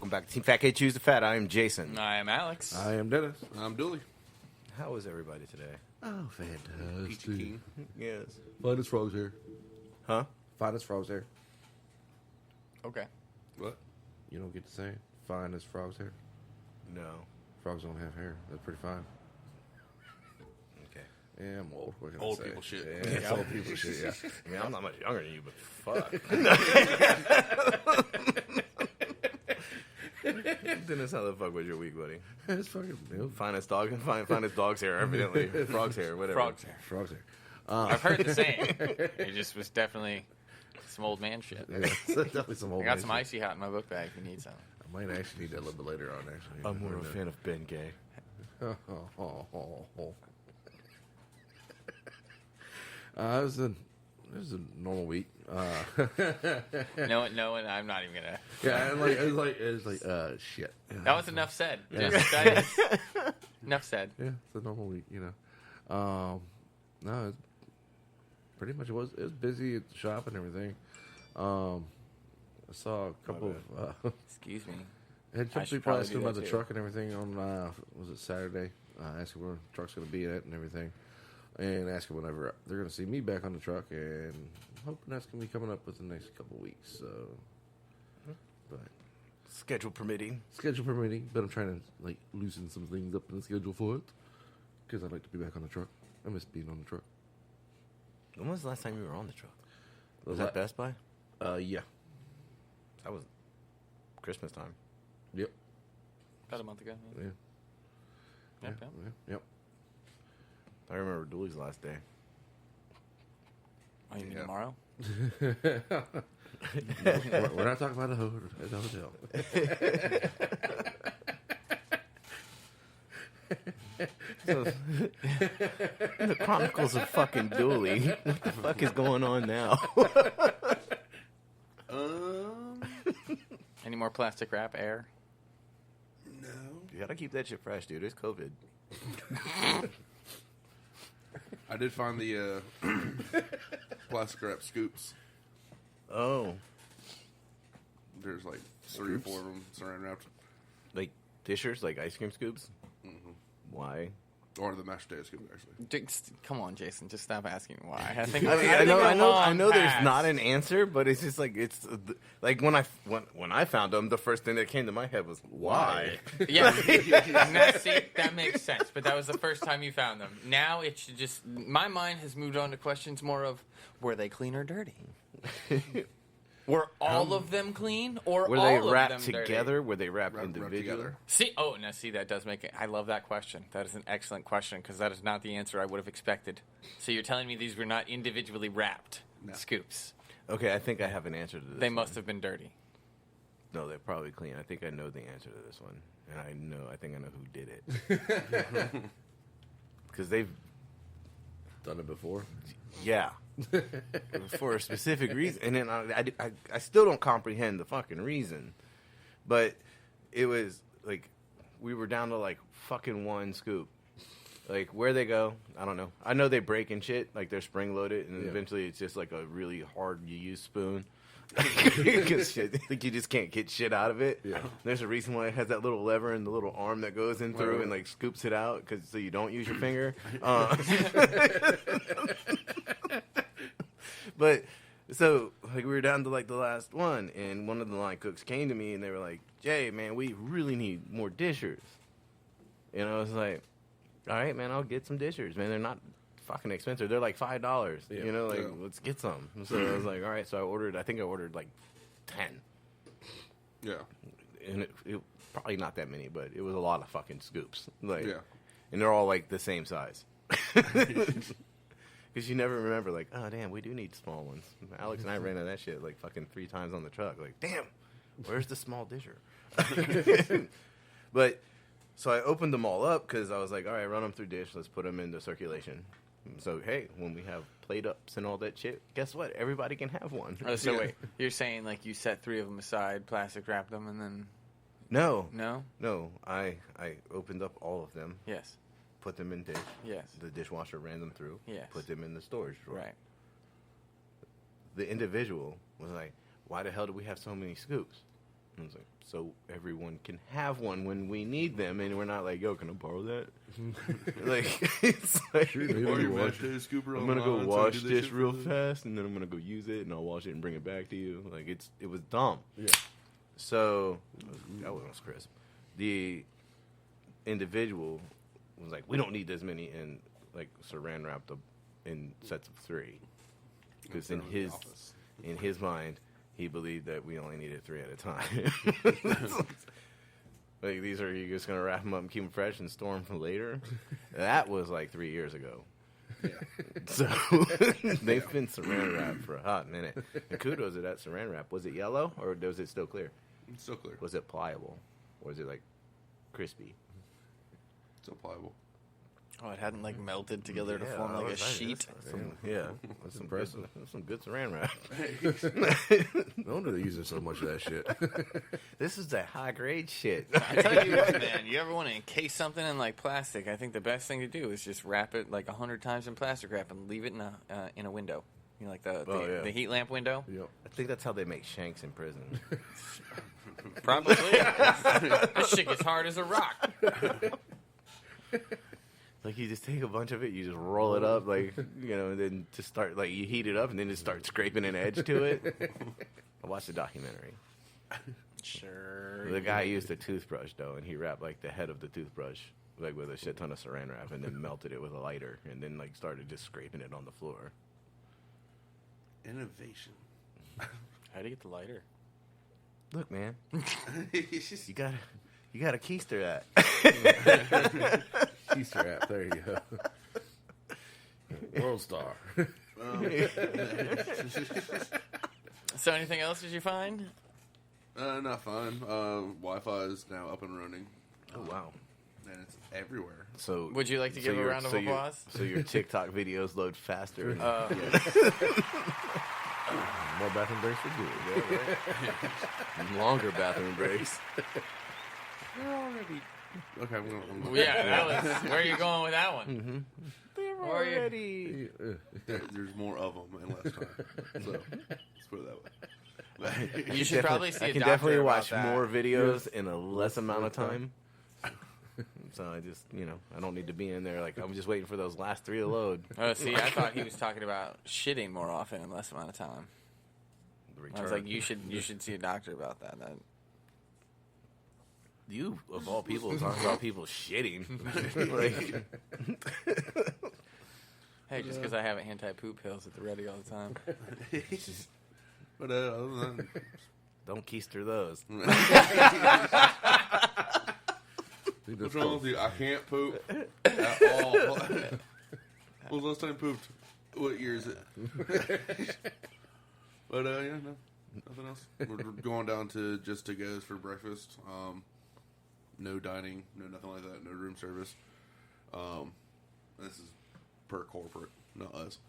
Welcome back to Team Fat Kid Choose the Fat. I am Jason. I am Alex. I am Dennis. I'm Dooley. How is everybody today? Oh, fantastic. Peachy Keen. Yes. Finest frogs here. Huh? Finest frogs here. Okay. What? You don't get to say finest frogs here. No. Frogs don't have hair. They're pretty fine. Okay. Yeah, I'm old. What can Old I say? people shit. Yeah, it's old people shit, yeah. I mean, I'm not much younger than you, but fuck. Dennis, how the fuck was your week, buddy? It's fucking milk. Finest dog's hair, evidently. Frog's hair, whatever. Frog's hair. Frogs here. I've heard the same. It just was definitely some old man shit. Yeah, it's definitely some old I got man some shit. Icy Hot in my book bag if you need some. I might actually need that a little bit later on, actually. I'm more of a fan of bengay. It was a normal week. No, I'm not even gonna. Yeah, it was like shit. That was enough said. Yeah. Enough said. Yeah, it's a normal week, you know. No, pretty much it was busy at the shop and everything. I saw a couple of Excuse me. I had some I should people probably asking do about that the too. truck and everything on was it Saturday? Asking where the truck's going to be at and everything, and asking whenever they're going to see me back on the truck, and I'm hoping that's going to be coming up within the next couple of weeks. So, but Schedule permitting. schedule permitting, but I'm trying to like loosen some things up in the schedule for it because I'd like to be back on the truck. I miss being on the truck. When was the last time you were on the truck? Was La- that Best Buy? Yeah, That was Christmas time. yep, About a month ago. yeah, Yep, yeah, yep. yep. I remember Dooley's last day. Oh, you mean Yeah. tomorrow? We're not talking about the hotel. So, the Chronicles of fucking Dooley. What the fuck is going on now? Any more plastic wrap air? No. You gotta keep that shit fresh, dude. It's COVID. I did find the plastic wrap scoops. Oh, There's like 3 or 4 of them saran wrapped. like dishers, like ice cream scoops. Why? Or the mashed potato scoop, actually. Come on, Jason. Just stop asking why. I think. I mean, I know. There's not an answer, but it's just like like when I found them, the first thing that came to my head was why. Yeah, that makes sense. But that was the first time you found them. Now it should just. My mind has moved on to questions more of: were they clean or dirty? Were all of them clean, or Were all they of wrapped them dirty? together? Were they wrapped Wrapped individually? together. See, that does make it. I love that question. That is an excellent question because that is not the answer I would have expected. So you're telling me these were not individually wrapped scoops? Okay, I think I have an answer to this. They must have been dirty. No, they're probably clean. I think I know the answer to this one, and I think I know who did it. Because they've, Done it before. yeah, for a specific reason, and then I still don't comprehend the fucking reason, but it was like we were down to like fucking one scoop. Like where they go, I don't know. I know they break and shit, like they're spring loaded, and Yeah. eventually it's just like a really hard you use spoon. Because shit, like you just can't get shit out of it. Yeah. There's a reason why it has that little lever and the little arm that goes in through Right. and like scoops it out, so you don't use your finger. But so like we were down to like the last one, and one of the line cooks came to me and they were like, "Jay, man, we really need more dishers." And I was like, "All right, man, I'll get some dishers, man. They're not fucking expensive. They're like $5. Yeah. You know, like Yeah. let's get some." So I was like, "All right." So I think I ordered like 10, Yeah. and it probably not that many, but it was a lot of fucking scoops. Like, Yeah. and they're all like the same size. Because you never remember, like, oh, damn, we do need small ones. Alex and I ran out of that shit like fucking 3 times on the truck. Like, damn, where's the small disher? But, so I opened them all up because I was like, all right, run them through dish. Let's put them into circulation. So, hey, when we have plate ups and all that shit, guess what? Everybody can have one. Oh, so wait, you're saying like you set 3 of them aside, plastic wrapped them, and then No. no? I opened up all of them, Yes. put them in dish. Yes. The dishwasher ran them through. Yes. Put them in the storage drawer. Right. The individual was like, why the hell do we have so many scoops? I was like, so everyone can have one when we need them, and we're not like, yo, can I borrow that? Like, it's like, Sure, maybe Or you your watch match day scooper I'm gonna go online, so I wash do that this shit real for them. fast, and then I'm gonna go use it, and I'll wash it and bring it back to you. Like, it was dumb. Yeah. So that was crisp. The individual was like, we don't need this many, and like saran wrapped up in sets of 3, because in his mind, he believed that we only needed 3 at a time. Like, these are you just gonna wrap them up and keep them fresh and store them for later? That was like 3 years ago. Yeah. So they've been saran wrapped for a hot minute. And kudos to that saran wrap. Was it yellow or was it still clear? It's still clear. Was it pliable? Or was it like crispy? Still pliable. Oh, it hadn't like melted together to form like a sheet. That's impressive. That's some good saran wrap. No wonder they use so much of that shit. This is that high grade shit. I tell you what, man, you ever want to encase something in like plastic? I think the best thing to do is just wrap it like 100 times in plastic wrap and leave it in a window. You know, like the heat lamp window. Yep. I think that's how they make shanks in prison. Probably. That shit gets hard as a rock. Like, you just take a bunch of it, you just roll it up, like, you know, and then just start, like, you heat it up and then just start scraping an edge to it. I watched the documentary. Sure. The guy used a toothbrush, though, and he wrapped, like, the head of the toothbrush, like, with a shit ton of saran wrap, and then melted it with a lighter, and then, like, started just scraping it on the floor. Innovation. How do you get the lighter? Look, man, you gotta keister that. Easter app. There you go. World Star. So anything else did you find? Not fun. Wi-Fi is now up and running. Oh, wow. And it's everywhere. So, Would you like to give a round of applause? So your TikTok videos load faster. And, More bathroom breaks for good. and longer bathroom breaks. Okay, I'm going. Yeah, that was. Where are you going with that one? They're Or you- already. There's more of them in less time. So let's put it that way. You should probably see I a can doctor definitely about watch that. more videos in a less amount of time. So I just, I don't need to be in there. Like, I'm just waiting for those last 3 to load. Oh, see, I thought he was talking about shitting more often in less amount of time. I was like, you should see a doctor about that. You, of all people, talking about people shitting. Like, Hey, just because I have anti-poop pills at the ready all the time. But other than that, don't keister those. what's wrong with you? I can't poop at all. When was the last time I pooped? What year is it? But yeah, no, nothing else. We're going down to just to goes for breakfast. No dining, no nothing like that. No room service. This is per corporate, not us.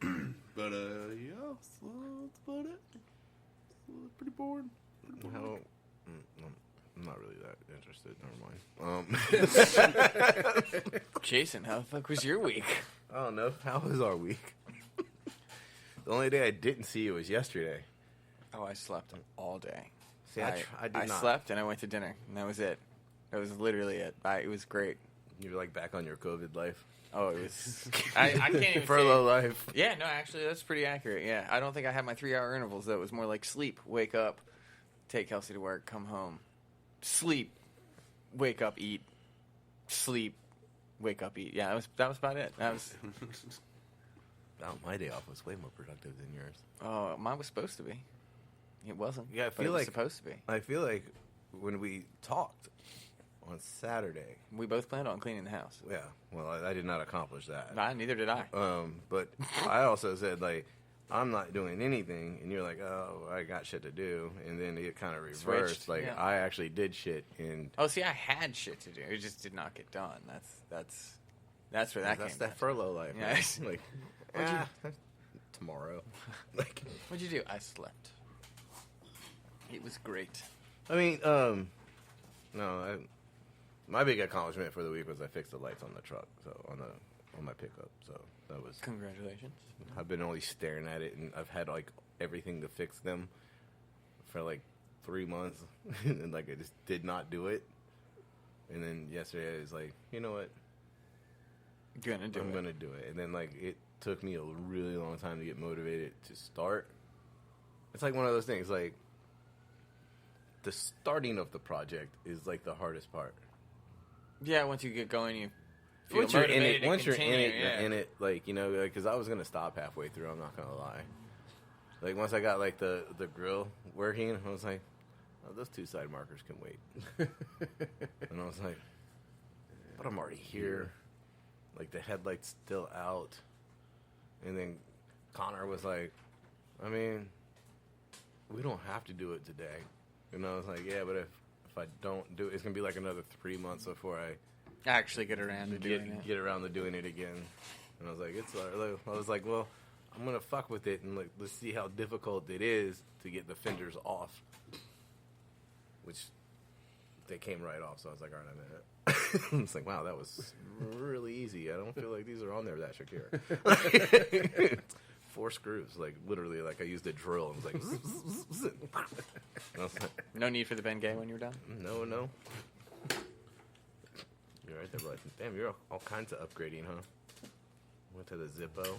But yeah, so that's about it. So pretty bored. How? I'm not really that interested. Never mind. Jason, how the fuck was your week? I don't know. How was our week? The only day I didn't see you was yesterday. Oh, I slept all day. See, I did not. Slept and I went to dinner, and that was it. That was literally it. It was great. You're like back on your COVID life. Oh, it was. I can't even Furlough say. life. Yeah, no, actually, that's pretty accurate. Yeah, I don't think I had my 3-hour intervals. That was more like sleep, wake up, take Kelsey to work, come home, sleep, wake up, eat, sleep, wake up, eat. Yeah, that was about it. That was. Oh, my day off was way more productive than yours. Oh, mine was supposed to be. It wasn't. Yeah, I but feel it was like supposed to be. I feel like when we talked on Saturday. We both planned on cleaning the house. Yeah, well, I did not accomplish that. Neither did I. But I also said, like, I'm not doing anything, and you're like, oh, I got shit to do, and then it kind of reversed. Switched, Like, yeah. I actually did shit, and Oh, see, I had shit to do. It just did not get done. That's where that that's came that from. furlough life. Yeah. Man. Like, tomorrow. Like, What'd you do? I slept. It was great. I mean, my big accomplishment for the week was I fixed the lights on the truck, so on my pickup. So that was. Congratulations. I've been only staring at it, and I've had like everything to fix them for like 3 months, and like I just did not do it. And then yesterday I was like, you know what? I'm gonna do it. And then like it took me a really long time to get motivated to start. It's like one of those things, like the starting of the project is like the hardest part. Yeah, once you get going, you feel Once you're in it, motivated you're in it. Like, you know, because I was gonna stop halfway through. I'm not gonna lie. Like once I got like the grill working, I was like, oh, those 2 side markers can wait. And I was like, but I'm already here. Like the headlight's still out. And then Connor was like, I mean, we don't have to do it today. And I was like, yeah, but if I don't do it, it's gonna be like another 3 months before I actually get around to doing it. Get around to doing it again. And I was like, I was like, well, I'm gonna fuck with it and like let's see how difficult it is to get the fenders off. Which they came right off, so I was like, all right, I'm in it. It's like, wow, that was really easy. I don't feel like these are on there that secure. 4 screws, like literally, like I used a drill and was like, I was like, no need for the bengay when you're done. No. You're right there, bro. Damn, you're all kinds of upgrading, huh? Went to the Zippo.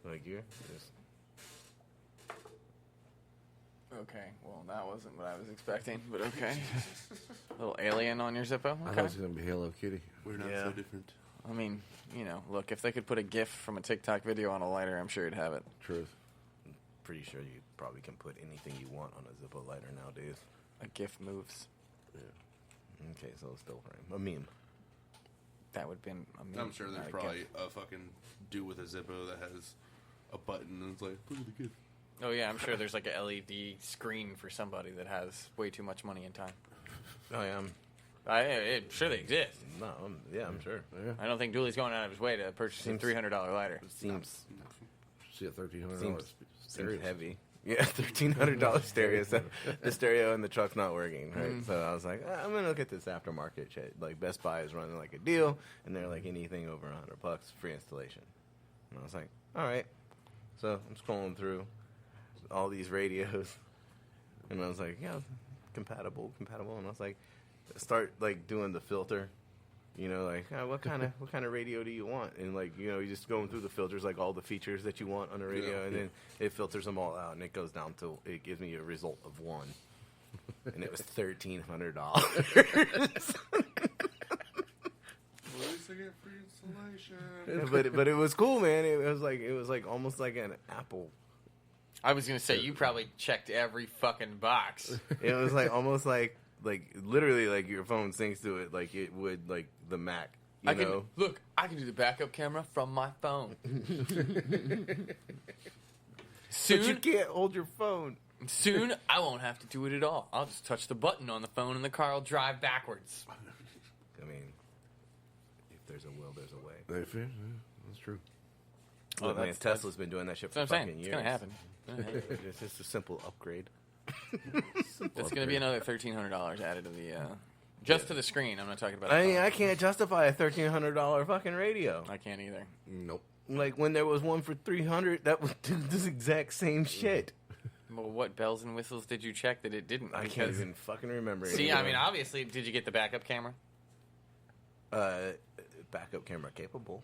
Like you just. Okay, well, that wasn't what I was expecting, but okay. Little alien on your Zippo? I Okay. thought it was going to be Hello Kitty. We're not Yeah. so different. I mean, you know, look, if they could put a GIF from a TikTok video on a lighter, I'm sure you'd have it. Truth. Pretty sure you probably can put anything you want on a Zippo lighter nowadays. A GIF moves. Yeah. Okay, so it's still a meme. That would have been a meme, I'm sure not there's a probably GIF. a fucking dude with a Zippo that has a button and it's like, look at the gift. Oh, yeah, I'm sure there's like a LED screen for somebody that has way too much money and time. Oh yeah, Sure they exist. I'm sure. Yeah. I don't think Dooley's going out of his way to purchase a $300 lighter. Seems See a $1,300 seems heavy. Yeah, $1,300 stereo. So the stereo in the truck's not working, right? So I was like, I'm gonna look at this aftermarket shit. Like Best Buy is running like a deal, and they're like anything over $100, free installation. And I was like, all right. So I'm scrolling through all these radios, and I was like, yeah, compatible. And I was like, start like doing the filter. You know, like what kind of radio do you want? And like, you know, you just going through the filters, like all the features that you want on a radio, and then it filters them all out, and it goes down to it gives me a result of 1, and it was $1,300. At least I get free installation. but it was cool, man. It was like almost like an Apple. I was going to say, you probably checked every fucking box. It was like almost like literally like your phone syncs to it like it would like the Mac. You know? I can do the backup camera from my phone. But you can't hold your phone. Soon, I won't have to do it at all. I'll just touch the button on the phone and the car will drive backwards. I mean, if there's a will, there's a way. That's true. Look, man, Tesla's been doing that shit for That's what I'm fucking saying. years. It's going to happen. It's just a simple upgrade. That's going to be another $1,300 added to the, just to the screen. I'm not talking about. I mean, I can't justify a $1,300 fucking radio. I can't either. Nope. Like when there was one for $300, that would do this exact same shit. Well, what bells and whistles did you check that it didn't? I can't even fucking remember. See, anymore. I mean, obviously, did you get the backup camera? Backup camera capable.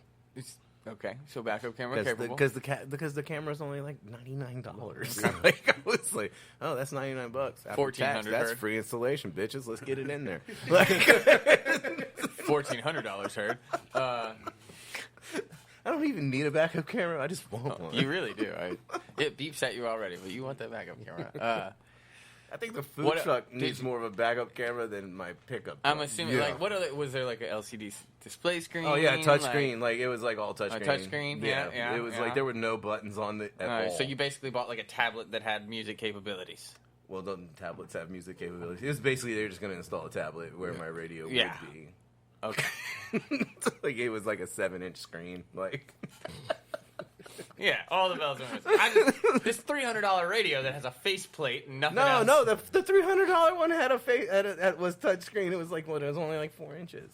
Okay, so backup camera capable. Because the camera's only like $99. Like I was like, oh, that's $99 after tax. That's heard. free installation, bitches. Let's get it in there. Like, $1,400 heard. I don't even need a backup camera. I just want one. You really do. It beeps at you already, but you want that backup camera. I think the food truck needs more of a backup camera than my pickup truck. I'm assuming, like, was there like a LCD display screen? Oh yeah, touch screen. Like it was like all touch a screen. touch screen. Yeah. It was like there were no buttons on it at all. So you basically bought like a tablet that had music capabilities. Well, don't tablets have music capabilities? It was basically they're just going to install a tablet where my radio would be. Okay. Like it was like a 7-inch screen. Like. Yeah, all the bells and whistles. This $300 radio that has a faceplate and nothing else. No, the $300 one had a face. Was touchscreen. It was like it was only like 4 inches.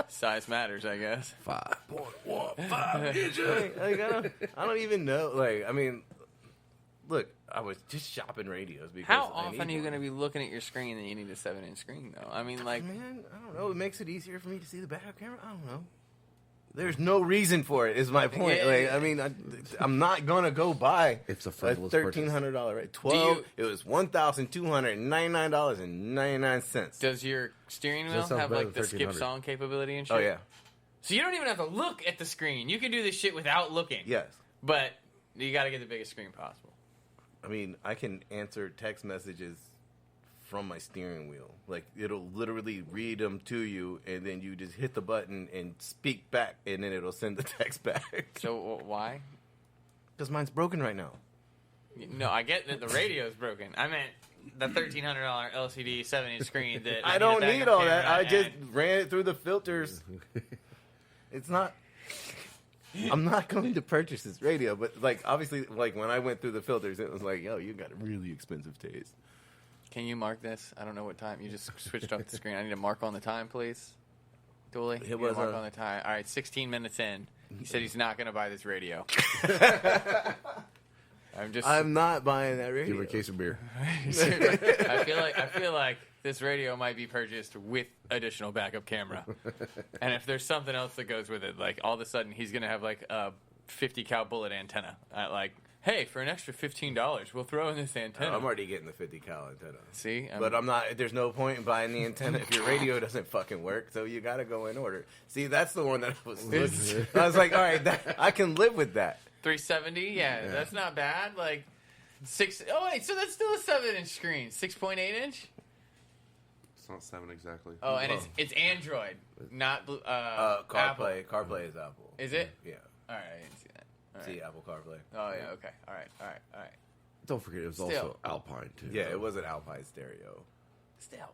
Size matters, I guess. 5.15 inches. Like, I don't even know. Like, I mean, look, I was just shopping radios because How often are you going to be looking at your screen and you need a 7-inch screen, though? I mean, like... Man, I don't know. It makes it easier for me to see the backup camera. I don't know. There's no reason for it, is my point. Yeah. Like, I mean, I'm not going to go buy It's a a frivolous $1,300 rate. 12, it was $1,299.99. Does your steering wheel sounds have, better like, the than skip 1300. song capability and shit? Oh, yeah. So you don't even have to look at the screen. You can do this shit without looking. Yes. But you got to get the biggest screen possible. I mean, I can answer text messages from my steering wheel. Like, it'll literally read them to you, and then you just hit the button and speak back, and then it'll send the text back. So why? Because mine's broken right now. No, I get that the radio's broken. I meant the $1,300 LCD 7-inch screen that I don't a need backup all that. camera I just and- ran it through the filters. It's not... I'm not going to purchase this radio, but, like, obviously, like, when I went through the filters, it was like, yo, you got a really expensive taste. Can you mark this? I don't know what time. You just switched off the screen. I need a mark on the time, please. Dooley, It you was need a mark a- on the time. All right, 16 minutes in. He said he's not going to buy this radio. I'm not buying that radio. Give her a case of beer. I feel like this radio might be purchased with additional backup camera. And if there's something else that goes with it, like all of a sudden he's going to have like a 50 cal bullet antenna. Like, hey, for an extra $15, we'll throw in this antenna. I'm already getting the 50 cal antenna. See? But I'm not. There's no point in buying the antenna if your radio doesn't fucking work. So you got to go in order. See, that's the one that I was looking. I was like, all right, I can live with that. 370, yeah, that's not bad. Like 6. Oh wait, so that's still a 7-inch screen, 6.8 inch. It's not 7 exactly. Oh, and it's Android, not Apple. CarPlay. CarPlay is Apple. Is it? Yeah. All right, I didn't see that. All right. See Apple CarPlay. Oh yeah, okay. All right. Don't forget, it was Still. also Alpine, too. Yeah, it was an Alpine stereo. Still,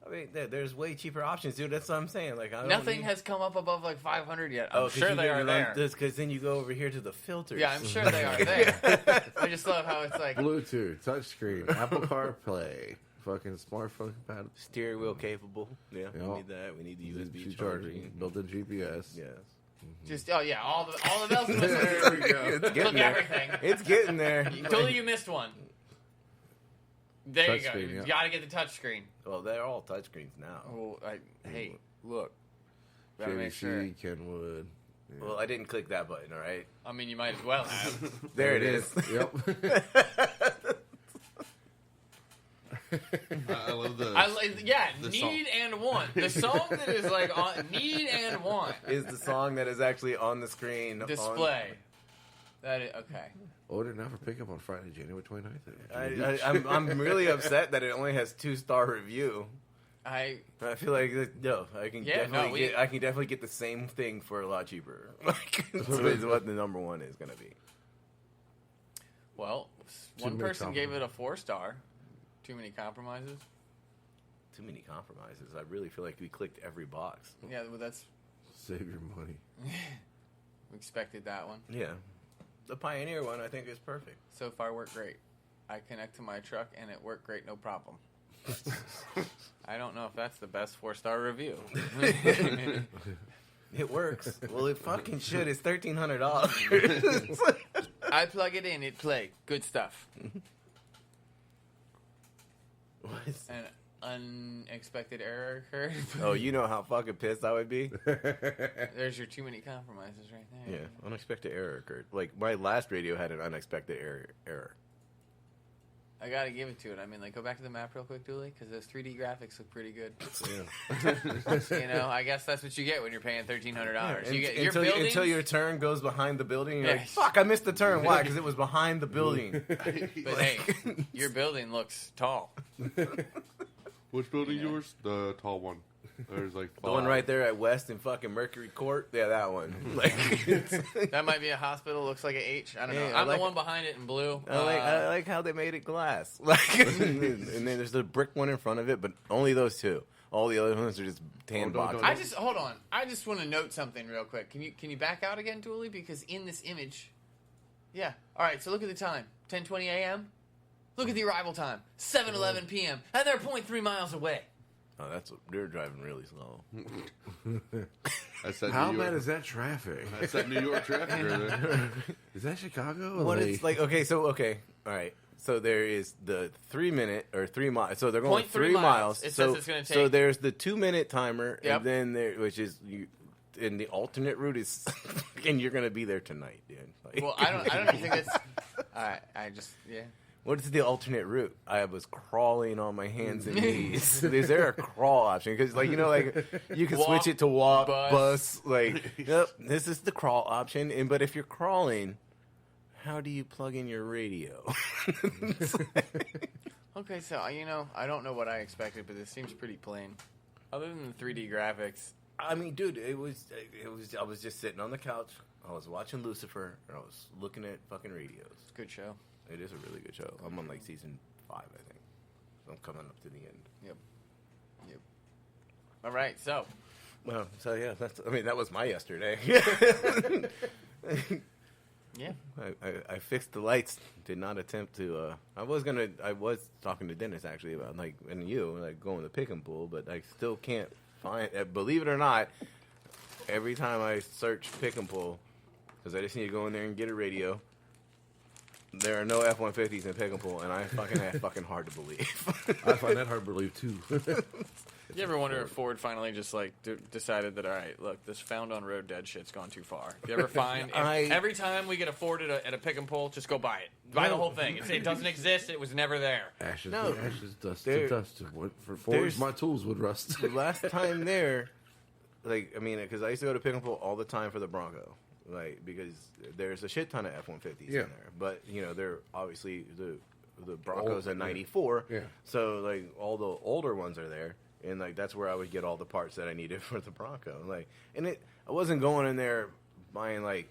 I mean, there's way cheaper options, dude. That's what I'm saying. Like, I don't nothing need... has come up above like 500 yet. Oh, I'm sure they are there. Because then you go over here to the filters. Yeah, I'm sure they are there. I just love how it's like Bluetooth, touchscreen, Apple CarPlay, fucking smartphone compatible. Steering wheel capable. Yeah, Yeah. we need that. We need the USB charging, charging. built-in GPS. Yes. just all the bells and whistles. There we go. It's Took getting there. everything. It's getting there. Totally, you missed one. There you go. Touchscreen, You yeah. got to get the touchscreen. Well, they're all touchscreens now. Oh, hey, look. Gotta make JVC, sure. Kenwood. Yeah. Well, I didn't click that button, all right? I mean, you might as well have. There it is. Yep. I love the. The song. need and want. The song that is like on need and want Is the song that is actually on the screen. display. That is okay. Order now for pickup on Friday, January 29th. I'm really upset that it only has 2-star review. I I feel like I can Yeah, no, I can definitely get the same thing for a lot cheaper. Like, is what the number one is going to be. well, Too one many person gave it a 4-star. Too many compromises. Too many compromises. I really feel like we clicked every box. Yeah, well, that's Save your money. we expected that one. Yeah, the Pioneer one I think is perfect. So far, worked great. I connect to my truck and it worked great, no problem. I don't know if that's the best 4-star review. It works. Well, it fucking should. It's $1,300. I plug it in, it play. Good stuff. An unexpected error occurred. Oh, you know how fucking pissed I would be? There's your too many compromises right there. Yeah, unexpected error occurred. Like, my last radio had an unexpected error. I gotta give it to it. I mean, like, go back to the map real quick, Dooley, because those 3D graphics look pretty good. Yeah. You know, I guess that's what you get when you're paying $1,300. You get your until, buildings. until your turn goes behind the building, you're Yeah. like, fuck, I missed the turn. Why? Because it was behind the building. But hey, your building looks tall. Which building Yeah. yours? The tall one. There's like 5. The one right there at West and fucking Mercury Court. Yeah, that one. Like, That might be a hospital. Looks like an H. I don't know. Yeah, I I'm like the one behind it in blue. I like how they made it glass. Like, and then there's the brick one in front of it, but only those two. All the other ones are just tan don't- boxes. I just hold on. I just want to note something real quick. Can you back out again, Dooley? Because in this image, yeah. All right. So look at the time. 10:20 a.m. Look at the arrival time. 7:11 p.m. And they're 0.3 miles away. Oh, they're driving really slow. That's that How New bad York, is that traffic? That's that New York traffic right there. Is that Chicago? What it's like? Okay, all right. So there is the 3 minute or 3 miles. So they're going 0.3 3 miles. It so says it's gonna so take- there's the 2 minute timer, Yep. and then there, which is you. And the alternate route is, and you're gonna be there tonight, dude. Like, Well, I don't even think that's. I just yeah. what is the alternate route? I was crawling on my hands and knees. Is there a crawl option? Because, like, you know, like you can Walk, switch it to walk, bus. bus. Like, yep, this is the crawl option. And but if you're crawling, how do you plug in your radio? Okay, so I don't know what I expected, but this seems pretty plain. Other than the 3D graphics, I mean, dude, it was. I was just sitting on the couch. I was watching Lucifer, and I was looking at fucking radios. it's a good show. It is a really good show. I'm on like season 5, I think. So I'm coming up to the end. Yep. All right, so Well, so yeah, that was my yesterday. yeah, I fixed the lights. Did not attempt to. I was talking to Dennis actually about going to pick and pull, but I still can't find. Believe it or not, every time I search pick and pull, because I just need to go in there and get a radio. There are no F-150s in pick and pull, and I fucking have fucking hard to believe. I find that hard to believe too. you ever wonder if Ford finally just like decided that all right, look, this found on road dead shit's gone too far? You ever find every time we get a Ford at a pick and pull, just go buy it, buy the whole thing. It doesn't exist. It was never there. Ashes, No. to ashes, dust There- to dust. For Fords, my tools would rust. The last time there, because I used to go to pick and pull all the time for the Bronco, because there's a shit ton of F-150s in there, but they're obviously the Broncos at 94, so all the older ones are there, and that's where I would get all the parts that I needed for the Bronco, I wasn't going in there buying like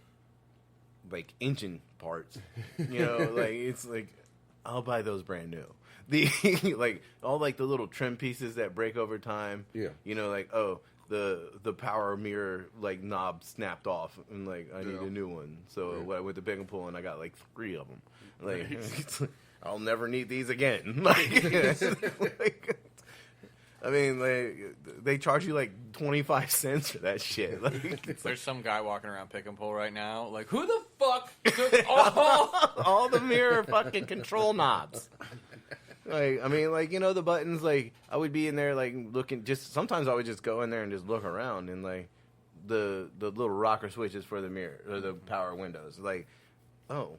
engine parts, it's like I'll buy those brand new. The all the little trim pieces that break over time. Yeah. The power mirror knob snapped off and I need a new one. So I went to pick and pull and I got 3 of them. I'll never need these again. I mean, they charge you 25 cents for that shit. There's some guy walking around pick and pull right now. Like, who the fuck took all the mirror fucking control knobs? The buttons, I would be in there, looking, sometimes I would just go in there and just look around, and, the little rocker switches for the mirror, or the power windows, oh,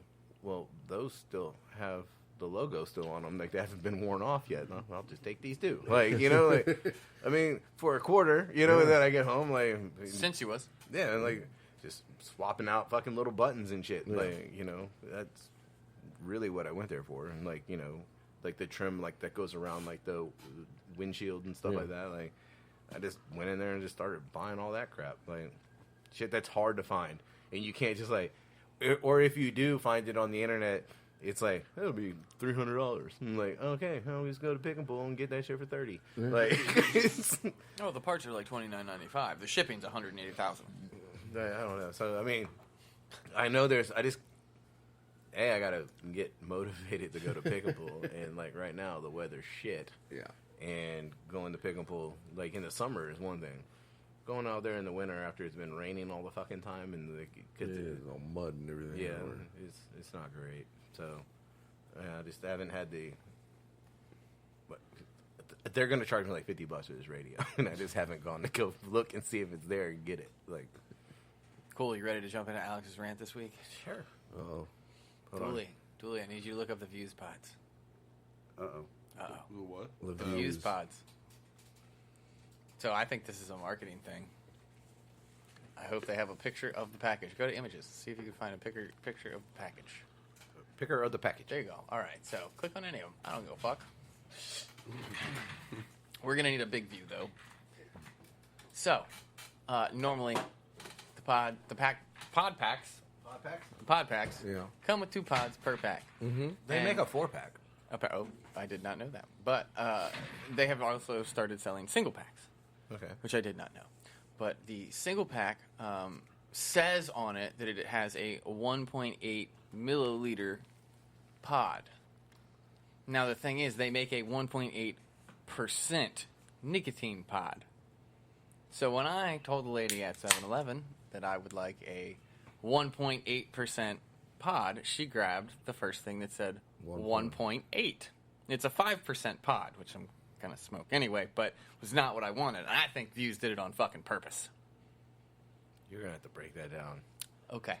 well, those still have the logo still on them, they haven't been worn off yet. I'll just take these too. I mean, for a quarter, then I get home, Since you was. yeah, and, just swapping out fucking little buttons and shit, that's really what I went there for, and, the trim that goes around the windshield and stuff like that. I just went in there and just started buying all that crap. Shit that's hard to find, and you can't just or if you do find it on the internet, it's it'll be $300. I'm okay, I'll just go to pick and pull and get that shit for $30. Oh, the parts are $29.95. The shipping's $180,000. I don't know. So I mean, I know I gotta get motivated to go to pick and pull, and right now the weather's shit. Yeah. And going to pick and pull in the summer is one thing. Going out there in the winter after it's been raining all the fucking time and It's all mud and everything. yeah, it's not great. So I just haven't had the. But they're gonna charge me $50 for this radio, and I just haven't gone to go look and see if it's there and get it. Cool, you ready to jump into Alex's rant this week? Sure. Oh. Dooley, I need you to look up the Vuse pods. Uh-oh. The what? The Vuse Vuse. pods. So I think this is a marketing thing. I hope they have a picture of the package. Go to images. See if you can find a picture of the package. Picker of the package. There you go. All right. So click on any of them. I don't give a fuck. We're gonna need a big view though. So normally the pod packs. Pod packs? The pod packs Yeah. come with 2 pods per pack. Mm-hmm. They make a 4-pack. Oh, I did not know that. But they have also started selling single packs, Okay. which I did not know. But the single pack says on it that it has a 1.8 milliliter pod. Now, the thing is, they make a 1.8% nicotine pod. So when I told the lady at 7-Eleven that I would like a 1.8% pod, she grabbed the first thing that said 1.8. It's a 5% pod, which I'm going to smoke anyway, but was not what I wanted. And I think Vuse did it on fucking purpose. You're going to have to break that down. Okay.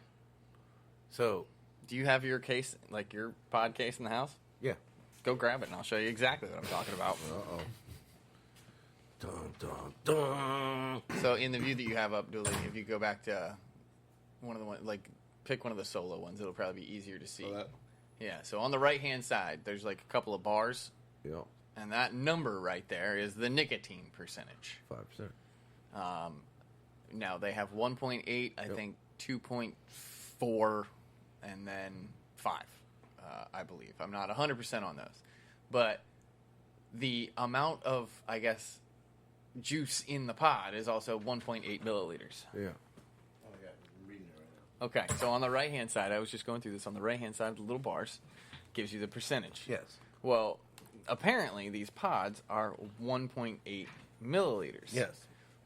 So, do you have your case, like your pod case in the house? yeah. Go grab it and I'll show you exactly what I'm talking about. Uh-oh. Dun, dun, dun. So in the view that you have up, Dooley, if you go back to one of the ones, like pick one of the solo ones, it'll probably be easier to see. So that, Yeah, so on the right-hand side, there's like a couple of bars, Yeah, and that number right there is the nicotine percentage. 5%. Now, they have 1.8, I think 2.4, and then 5, I believe. I'm not 100% on those. But the amount of, I guess, juice in the pod is also 1.8 milliliters. Yeah. Oh, my God. I'm reading it right now. Okay, so on the right-hand side, I was just going through this. On the right-hand side, the little bars gives you the percentage. Yes. Well, apparently, these pods are 1.8 milliliters. Yes.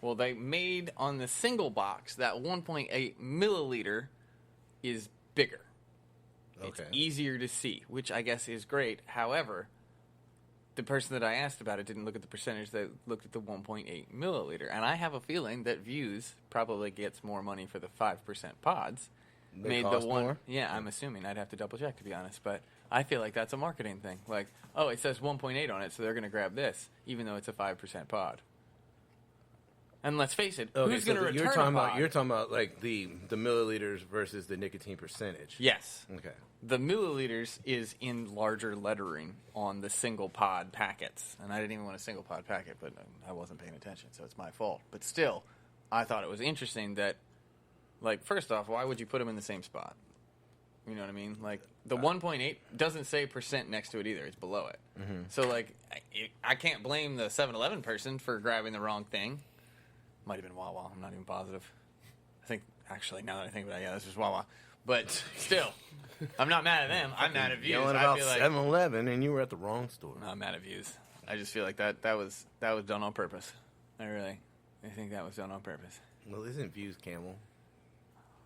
Well, they made on the single box that 1.8 milliliter is bigger. It's Okay. easier to see, which I guess is great. However, the person that I asked about it didn't look at the percentage. They looked at the 1.8 milliliter. And I have a feeling that Vuse probably gets more money for the 5% pods. They cost more? Yeah, I'm assuming. I'd have to double check, to be honest. But I feel like that's a marketing thing. Like, oh, it says 1.8 on it, so they're going to grab this, even though it's a 5% pod. And let's face it, Okay, who's going to return you're talking a pod? about you're talking about like the milliliters versus the nicotine percentage. Yes. Okay. The milliliters is in larger lettering on the single pod packets. And I didn't even want a single pod packet, but I wasn't paying attention, so it's my fault. But still, I thought it was interesting that, like, first off, why would you put them in the same spot? You know what I mean? Like, the 1.8 doesn't say percent next to it either. It's below it. Mm-hmm. So, like, I can't blame the 7-Eleven person for grabbing the wrong thing. Might have been Wawa. I'm not even positive. I think, actually, now that I think about it, yeah, this was Wawa. But still, I'm not mad at them. I'm mad at Vuse. Yelling I about feel like 7-Eleven, and you were at the wrong store. I'm mad at Vuse. I just feel like that was done on purpose. I think that was done on purpose. Well, isn't Vuse Camel?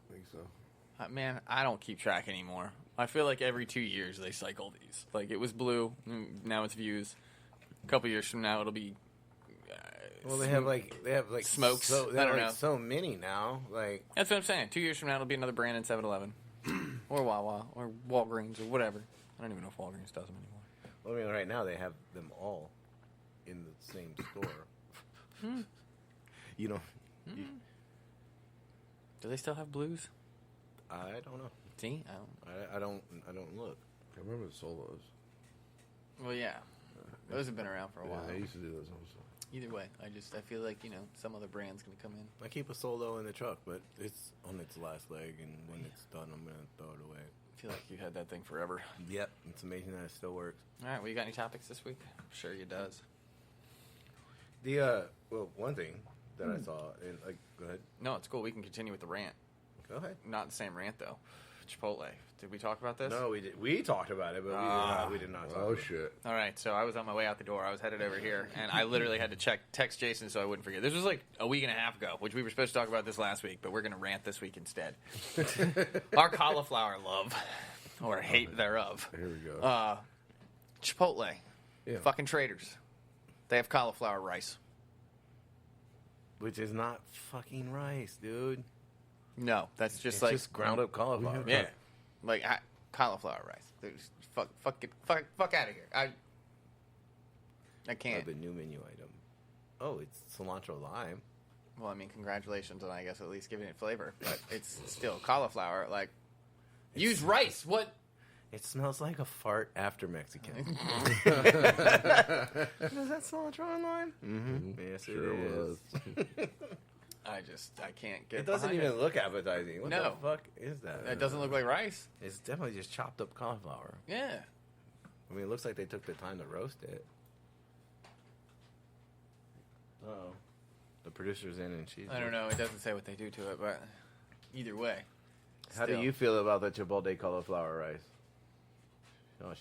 I think so. Man, I don't keep track anymore. I feel like every 2 years they cycle these. Like, it was blue, now it's Vuse. A couple years from now it'll be. Well, they have like Smokes. So, they I have don't like know. so many now. Like, That's what I'm saying. 2 years from now it'll be another brand in 7-Eleven, or Wawa, or Walgreens, or whatever. I don't even know if Walgreens does them anymore. well, I mean, right now they have them all in the same store. You know, Do they still have blues? I don't know. See, I don't look. I remember the solos. Well, yeah, those have been around for a Yeah, while. I used to do those also. Either way, I feel like some other brand's gonna come in. I keep a solo in the truck, but it's on its last leg, and when it's done, I'm gonna throw it away. I feel like you had that thing forever. Yep, it's amazing that it still works. All right, well, you got any topics this week? I'm sure you does. The well, one thing that I saw, and like, go ahead. No, it's cool. We can continue with the rant. Go ahead. Not the same rant though. Chipotle. Did we talk about this? No, we did. We talked about it, but we did not talk. Oh, about it. shit. All right, so I was on my way out the door. I was headed over here, and I literally had to text Jason so I wouldn't forget. This was like a week and a half ago, which we were supposed to talk about this last week, but we're going to rant this week instead. Our cauliflower love, or hate thereof. Here we go. Chipotle. Yeah. Fucking traitors. They have cauliflower rice. Which is not fucking rice, dude. No, that's just It's like just ground up cauliflower. yeah, like cauliflower rice. There's fuck out of here. I can't. The new menu item. Oh, it's cilantro lime. Well, I mean, congratulations on, I guess, at least giving it flavor, but it's still cauliflower. Like, use rice. What? It smells like a fart after Mexican. Is that cilantro and lime? Mm-hmm. Yes, Sure it is. was. I can't get It doesn't behind even look appetizing. What No. the fuck is that? It doesn't look like rice. It's definitely just chopped up cauliflower. Yeah. I mean, it looks like they took the time to roast it. Uh-oh. The producer's in and she's... I don't know. It doesn't say what they do to it, but either way. How do still. you feel about the Chipotle cauliflower rice? Oh,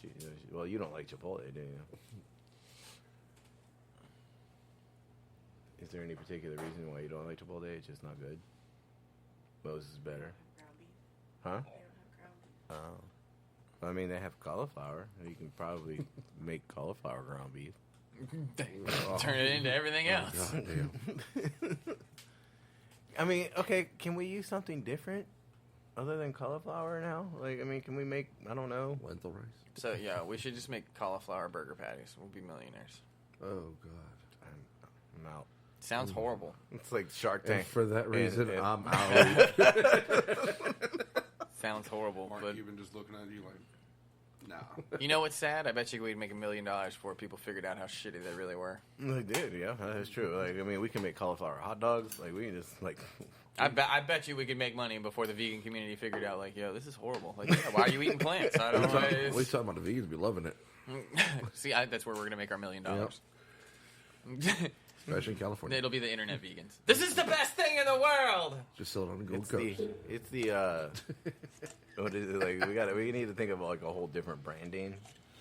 well, you don't like Chipotle, do you? Is there any particular reason why you don't like Chipotle? It's just not good. Moe's is better. Huh? Oh. I mean, they have cauliflower. You can probably make cauliflower ground beef. Turn it into everything else. God damn. I mean, okay, can we use something different other than cauliflower now? Like, I mean, can we make, I don't know. Lentil rice. So yeah, we should just make cauliflower burger patties. We'll be millionaires. Oh God. I'm out. Sounds horrible. It's like Shark Tank. And for that reason, and- I'm out. Sounds horrible. Mark But even just looking at you like, nah. you know what's sad? I bet you we'd make $1 million before people figured out how shitty they really were. They did, yeah, that's true. Like, I mean, we can make cauliflower hot dogs. Like, we can just, like... I bet you we could make money before the vegan community figured out, like, yo, this is horrible. Like, yeah, why are you eating plants? I don't know. We talking about the vegans be loving it, See, that's where we're gonna make our $1 million. especially in California. It'll be the internet vegans. This is the best thing in the world. Just sell it on the Gold It's Coast. what is it, like, we need to think of, like, a whole different branding.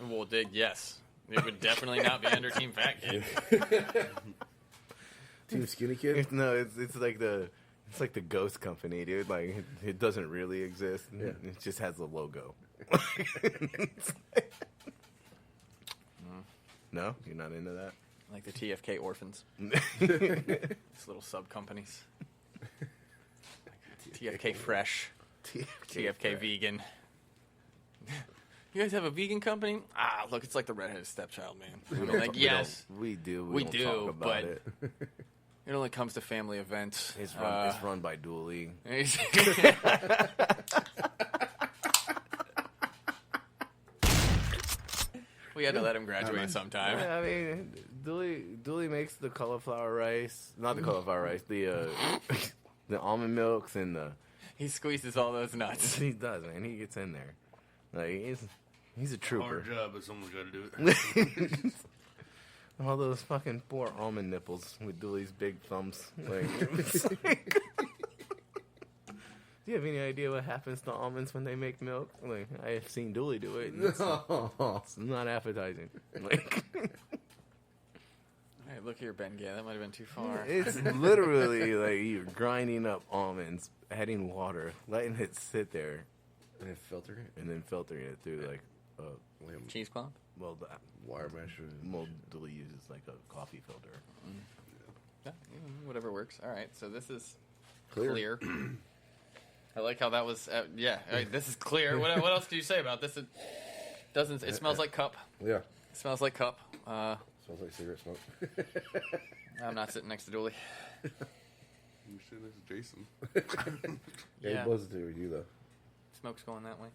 Well, yes. It would definitely not be under Team Fat Kid. Team Skinny Kid. No, it's like the ghost company, dude. Like, it doesn't really exist. Yeah. It just has the logo. No? You're not into that? Like the TFK orphans. These little sub companies. TFK Fresh. TFK Vegan. You guys have a vegan company? Ah, look, it's like the redheaded stepchild, man. Like, yes, We do. We don't do, talk about but- it. it only comes to family events. It's run by Dooley. We had to let him graduate sometime. Yeah, I mean, Dooley makes the cauliflower rice. Not the cauliflower rice. The the almond milks and the... He squeezes all those nuts. He does, man. He gets in there. Like, he's a trooper. Hard job, but someone's got to do it. All those fucking poor almond nipples with Dooley's big thumbs. Like, it's like... Do you have any idea what happens to almonds when they make milk? Like, I have seen Dooley do it. And it's not appetizing. Like, Hey, look here, Bengay. That might have been too far. it's literally like you're grinding up almonds, adding water, letting it sit there, And then filter it. and then filtering it through like, Cheesecloth? well, Wire mesh. well, Dooley uses like a coffee filter. Yeah, whatever works. All right, so this is Clear. clear. I like how that was. Yeah, all right, this is clear. What else do you say about this? It doesn't. It smells like cup. Yeah. It smells like cup. Smells like cigarette smoke. I'm not sitting next to Dooley. You should next to Jason. Yeah, Yeah. it wasn't to you though. Smoke's going that way.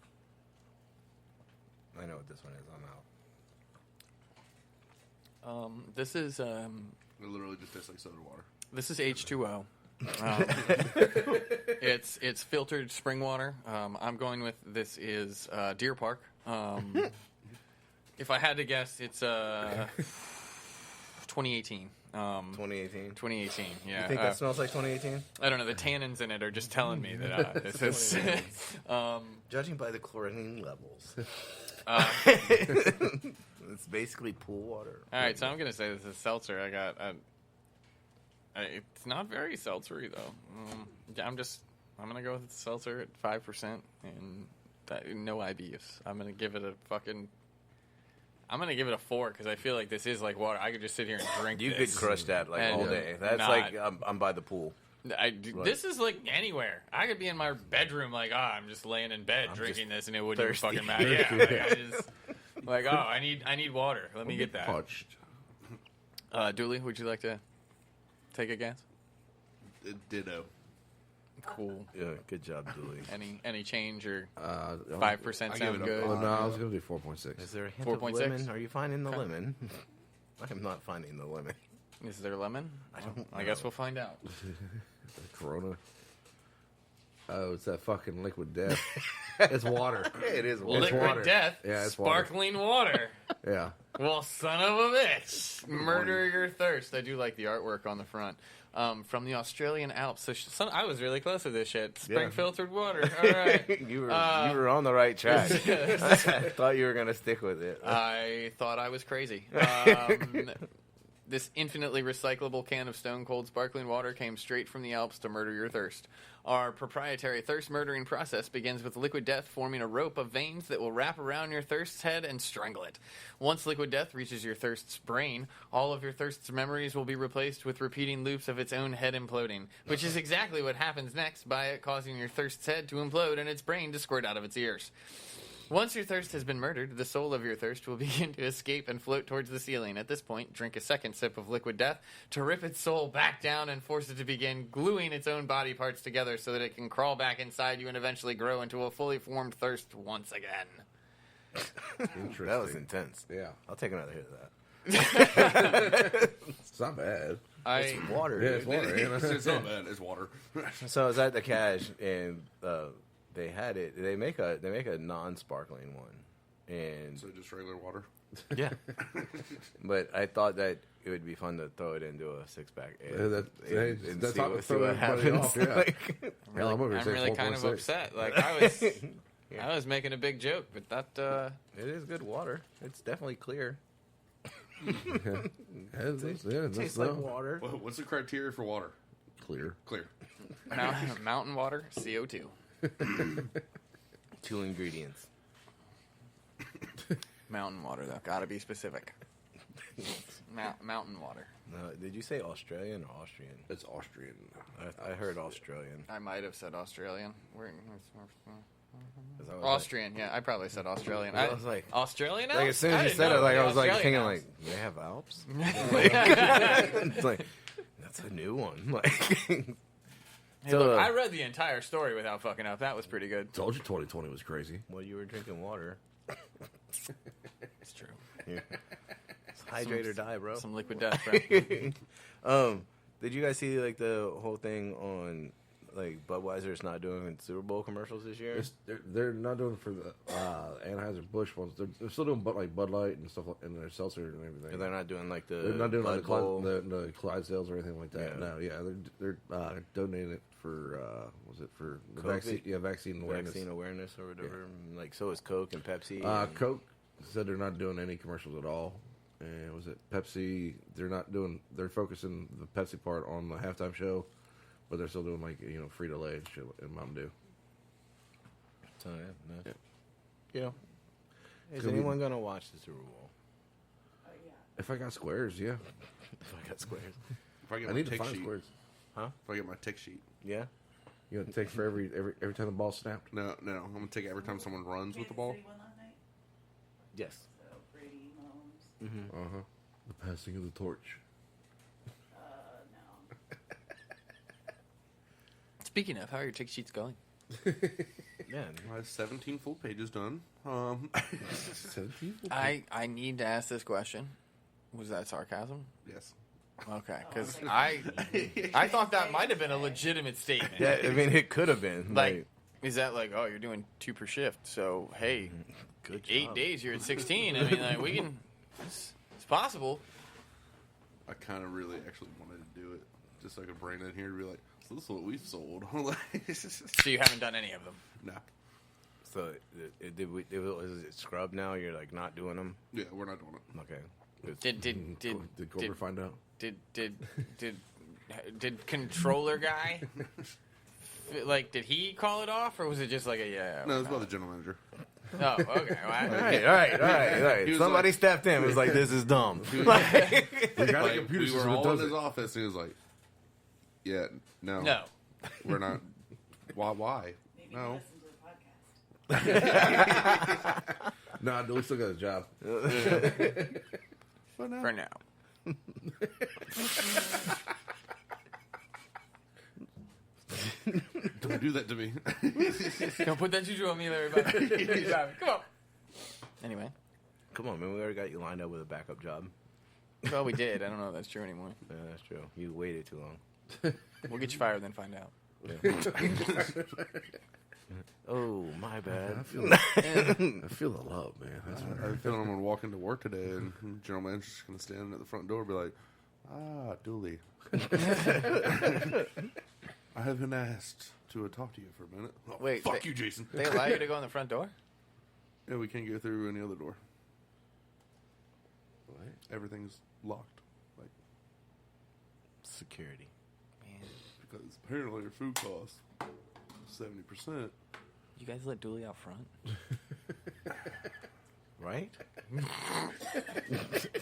I know what this one is. I'm out. This is It literally just tastes like soda water. This is H2O. It's filtered spring water. I'm going with this is Deer Park. If I had to guess, it's 2018. 2018. 2018. Yeah. You think that smells like 2018? I don't know. The tannins in it are just telling me that this is. Judging by the chlorine levels, it's basically pool water. All right, so I'm gonna say this is seltzer. It's not very seltzery though. I'm gonna go with seltzer at 5% and no IBUs. I'm gonna give it a 4 because I feel like this is like water. I could just sit here and drink. You this. could crush that like And all day. That's not- like I'm by the pool. This is like anywhere. I could be in my bedroom, like, I'm just laying in bed drinking this, and it wouldn't even thirsty. fucking matter. Yeah, like, I just I need water. Let me get that. Parched. Dooley, would you like to take a guess? Ditto. Cool. Yeah, good job, Dooley. Any change or 5% I give sound it a good? Oh no, I was gonna do 4.6. Is there a hint 4.6? of lemon? Are you finding the Okay. lemon? I am not finding the lemon. Is there lemon? I guess we'll find out. Corona. Oh, it's that fucking liquid death. It's water. It is Liquid water. death. Yeah, it's water. sparkling water. Yeah. Well, son of a bitch. Murder your thirst. I do like the artwork on the front. From the Australian Alps. So I was really close with this shit. Spring Yeah. filtered water. All right. you were on the right track. I thought you were gonna stick with it. I thought I was crazy. This infinitely recyclable can of stone-cold sparkling water came straight from the Alps to murder your thirst. Our proprietary thirst-murdering process begins with liquid death forming a rope of veins that will wrap around your thirst's head and strangle it. Once liquid death reaches your thirst's brain, all of your thirst's memories will be replaced with repeating loops of its own head imploding, which is exactly what happens next by it causing your thirst's head to implode and its brain to squirt out of its ears. Once your thirst has been murdered, the soul of your thirst will begin to escape and float towards the ceiling. At this point, drink a second sip of liquid death to rip its soul back down and force it to begin gluing its own body parts together so that it can crawl back inside you and eventually grow into a fully formed thirst once again. Interesting. That was intense. Yeah. I'll take another hit of that. It's not bad. It's water. Yeah, dude. it's water. Yeah, It's not bad. It's water. So I was at the cash and they had it. They make a non-sparkling one, and So just regular water. yeah. But I thought that it would be fun to throw it into a 6-pack and that's see how what, to see throw what everybody happens. off, yeah. Like, Hell, I'm over here I'm saying really kind of 4.6. upset. Like, I was making a big joke, but that, it is good water. It's definitely clear. Tastes like water. What's the criteria for water? Clear. Clear. mountain water, CO2. 2 ingredients. Mountain water, though. Gotta be specific. Mountain water. Did you say Australian or Austrian? It's Austrian. I heard Australian. I might have said Australian. Is that what Austrian, yeah. I probably said Australian. I was like, Australian like as soon as you said it, like I was like thinking, like they have Alps. It's like that's a new one. Like, Hey, look, I read the entire story without fucking up. That was pretty good. Told you 2020 was crazy. well, you were drinking water. It's true. Yeah. It's hydrate or die, bro. Some liquid death, bro. Did you guys see like the whole thing on like Budweiser's not doing Super Bowl commercials this year? They're not doing it for the Anheuser-Busch ones. They're still doing like Bud Light and stuff, and their seltzer and everything. And they're not doing like the They're not doing like Bud Bowl? the Clydesdales or anything like that. Yeah. No, yeah, they're donating it for was it for the COVID? vaccine? Yeah, vaccine awareness. Vaccine awareness or whatever. Like so is Coke and Pepsi. and- Coke said they're not doing any commercials at all. And was it Pepsi? They're focusing the Pepsi part on the halftime show, but they're still doing like Frito-Lay and shit and Mountain Dew. So, yeah. Yeah. You know, is Could we- anyone gonna watch the Super Bowl? If I got squares, yeah, If I got squares, If I get I my need to tick find sheet. squares. If I get my tick sheet. yeah. You know, take for every time the ball snapped. No. I'm gonna take it every time someone runs with the ball. Kansas City won last night, Yes. so Brady, Mahomes. The passing of the torch. No. Speaking of, how are your tick sheets going? Yeah. I have 17 full pages done. 17? I need to ask this question. Was that sarcasm? Yes. Okay, because I thought that might have been a legitimate statement. Yeah. I mean, it could have been Like, is that like, oh, you're doing 2 per shift, so hey, good 8 job. days you're at 16. I mean, like we can. It's possible. I kind of really actually wanted to do it just so I could bring it in here and be like, so this is what we've sold. So you haven't done any of them. Nah. So is it scrub now? You're like not doing them. Yeah, we're not doing it. Okay. Did Cobra find out? Did controller guy like did he call it off or was it just like a yeah? No, it's about the general manager. Oh, okay. Well, All right. He was Somebody like- stepped in. It was like, this is dumb. We got a Like, computer we system were that all does in his it. office, and he was like, "Yeah, no, no. we're not. Why? Maybe No, listen to the podcast. Nah, dude, we still got his job. but no. For now. Don't do that to me." Don't put that juju on me, Larry. Come on. Anyway, Come on, man. We already got you lined up with a backup job. well, we did. I don't know if that's true anymore. Yeah, that's true. You waited too long. We'll get you fired, then find out. Oh, my bad. I feel the love, man. That's I feel I'm gonna walk into work today, and the general manager's just gonna stand at the front door, and be like, "Ah, Dooley, I have been asked to talk to you for a minute." Oh, Wait, fuck you, Jason. They allow you to go in the front door? Yeah, we can't go through any other door. Everything's locked. Like security. Because apparently your food costs 70%. You guys let Dooley out front? Right?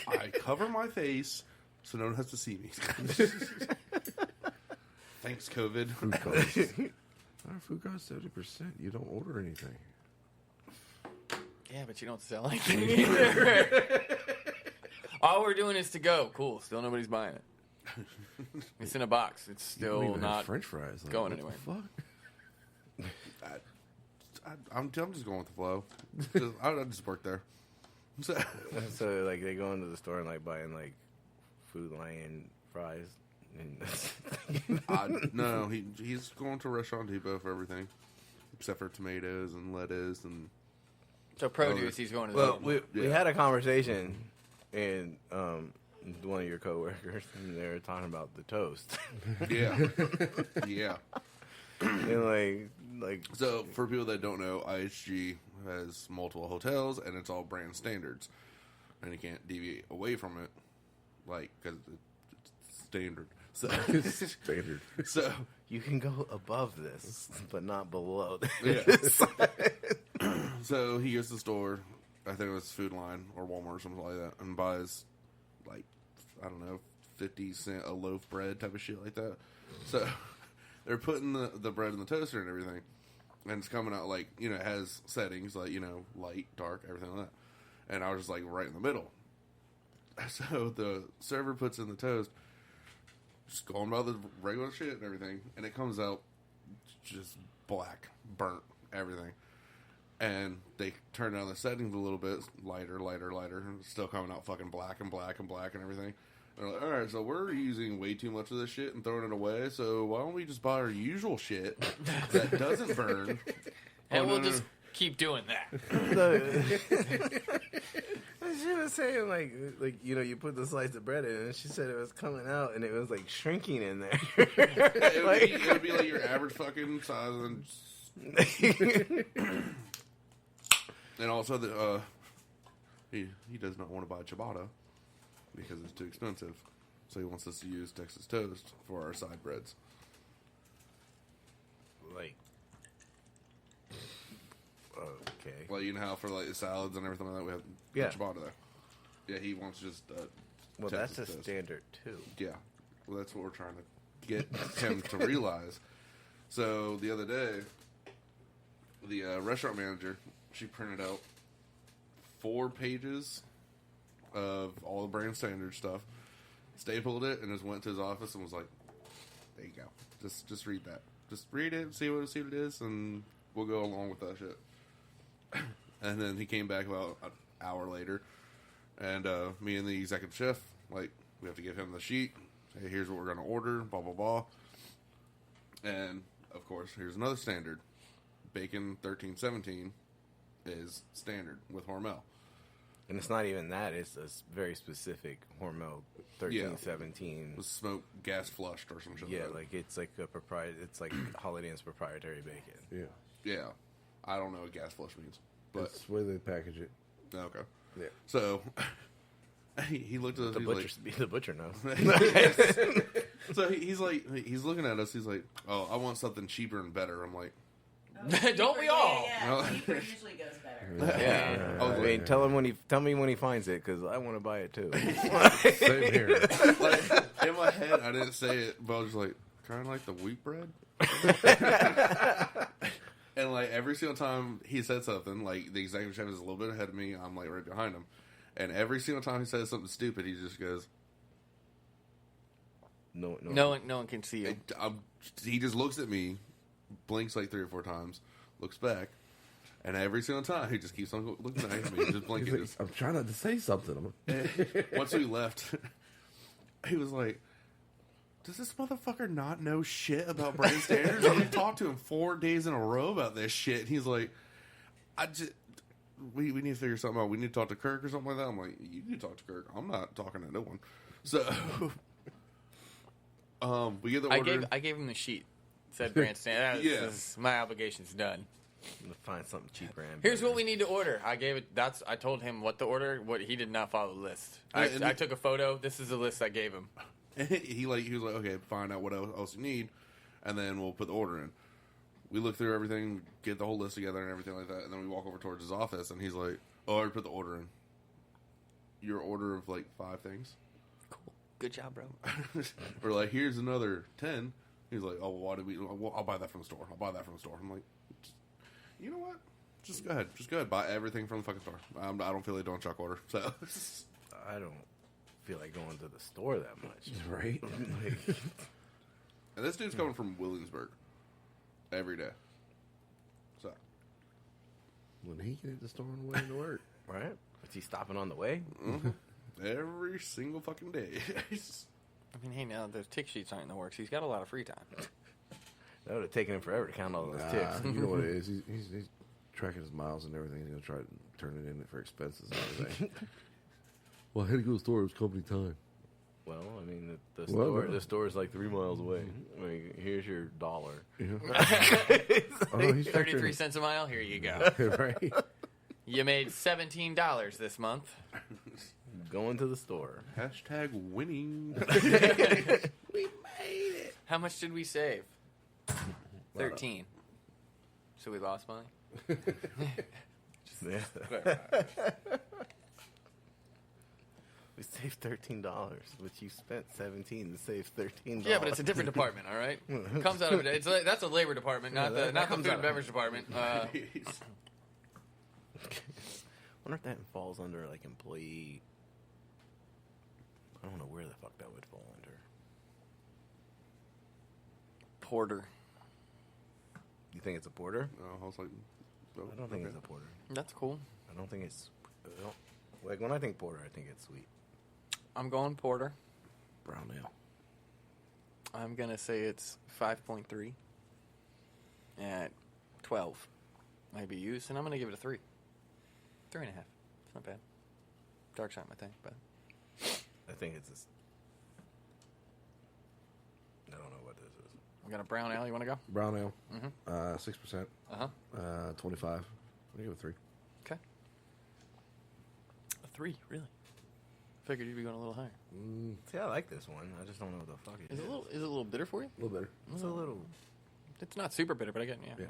I cover my face so no one has to see me. Thanks, COVID. Food costs. Our food costs 70%. You don't order anything. Yeah, but you don't sell anything either. All we're doing is to go. Cool. Still nobody's buying it. It's in a box. It's You don't still even have not French fries. Like, going what anywhere. The fuck? I'm just going with the flow. I just work there. So, So like they go into the store and like buying like Food Lion fries. And no, he's going to Restaurant Depot for everything, except for tomatoes and lettuce and. So produce, he's going to the well, we had a conversation, and one of your coworkers, and they were talking about the toast. Yeah, yeah. And like So for people that don't know, IHG has multiple hotels, and it's all brand standards, and you can't deviate away from it, like because it's standard. So Standard. So you can go above this, but not below yeah. this. So he goes to the store, I think it was Food Line or Walmart or something like that, and buys like I don't know, 50 cent a loaf bread type of shit like that. So they're putting the bread in the toaster and everything, and it's coming out like, you know, it has settings like, you know, light, dark, everything like that. And I was just like right in the middle. So the server puts in the toast, just going by the regular shit and everything, and it comes out just black, burnt, everything. And they turn down the settings a little bit, lighter, and it's still coming out fucking black and everything. And they're like, all right, so we're using way too much of this shit and throwing it away, so why don't we just buy our usual shit that doesn't burn? and we'll just keep doing that. She was saying like you know, you put the slice of bread in, and she said it was coming out and it was like shrinking in there. It would be like your average fucking size, and also he does not want to buy ciabatta because it's too expensive, so he wants us to use Texas Toast for our side breads. Like, okay. Well, you know how for like the salads and everything like that, we have ciabatta there. Yeah, he wants just Well, Texas that's a Toast. standard too. Yeah, well, that's what we're trying to get him to realize. So the other day, the restaurant manager, she printed out 4 pages of all the brand standard stuff, stapled it, and just went to his office and was like, "There you go. Just read that. Just read it, see what it is, and we'll go along with that shit." And then he came back about an hour later, and me and the executive chef, like, we have to give him the sheet. Hey, here's what we're going to order, blah, blah, blah. And, of course, here's another standard. Bacon 1317 is standard with Hormel. And it's not even that; it's a very specific Hormel 1317. With smoke gas flushed or some shit. Yeah, like that. like it's like a it's like Holiday Inn's proprietary bacon. Yeah. Yeah. I don't know what gas flush means. But That's the way they package it. okay. Yeah. So he looked at us. The butcher knows. So he's like, he's looking at us. He's like, "Oh, I want something cheaper and better." I'm like, Don't we all? Yeah, No. cheaper usually goes better. Yeah, I mean, tell me when he finds it because I want to buy it too. Same here. like, in my head, I didn't say it, but I was just like, kind of like the wheat bread. And like every single time he said something, like the executive chef is a little bit ahead of me, I'm like right behind him, and every single time he says something stupid, he just goes, No. No one can see you. he just looks at me, blinks like 3 or 4 times, looks back, and every single time he just keeps on looking at me, just blinking. He's like, I'm trying not to say something. Once we left, he was like, "Does this motherfucker not know shit about brand standards?" I've talked to him 4 days in a row about this shit. And he's like, we need to figure something out. We need to talk to Kirk or something like that. I'm like, you need to talk to Kirk. I'm not talking to no one. So, we get the order. I gave him the sheet. It said brand standard. Yeah. My obligation's done. I'm gonna find something cheaper. And Here's what we need to order. I told him what to order. What he did not follow the list. I took a photo. This is the list I gave him. he was like, okay, find out what else you need, and then we'll put the order in. We look through everything, get the whole list together and everything like that, and then we walk over towards his office, and he's like, oh, I already put the order in. Your order of, like, 5 things? Cool. Good job, bro. We're like, here's another 10. He's like, oh, why did we... Well, I'll buy that from the store. I'm like, you know what? Just go ahead. Buy everything from the fucking store. I don't feel like doing chuck order, so... I don't feel like going to the store that much. Right? And this dude's coming from Williamsburg every day. So... When he can hit the store on the way to work. Right? Is he stopping on the way? Mm-hmm. Every single fucking day. I mean, hey, now the tick sheets aren't in the works. He's got a lot of free time. That would have taken him forever to count all those tips. You know what it is? He's tracking his miles and everything. He's going to try to turn it in for expenses and everything. Well, I had to go to the store. It was company time. Well, I mean, Well, the store is like 3 miles away. I mean, here's your $1. Oh, he's 33 cents a mile. Here you go. right? You made $17 this month. Going to the store. Hashtag winning. We made it. How much did we save? 13. So we lost money? Yeah. We saved $13, but you spent $17 to save $13. Yeah, but it's a different department, all right? It comes out of it. That's a labor department, not Yeah, the that food comes and out. beverage department. Wonder if that falls under like employee. I don't know where the fuck that would fall under. Porter. You think it's a porter? I was like, oh, I don't think it's a porter. That's cool. I don't think it's. Like when I think porter, I think it's sweet. I'm going Porter. Brown ale. I'm going to say it's 5.3 at 12 IBUs, and I'm going to give it a 3. 3.5. It's not bad. Dark side, I think, but I think it's. I don't know what this is. we got a brown ale. You want to go? Brown ale. Mm-hmm. 6%. Uh-huh. 25. I'm going to give it 3. Okay. A 3, really? Figured you'd be going a little higher. See, I like this one. I just don't know what the fuck it is. Is it a little bitter for you? A little better. It's a little. It's not super bitter, but I get Yeah.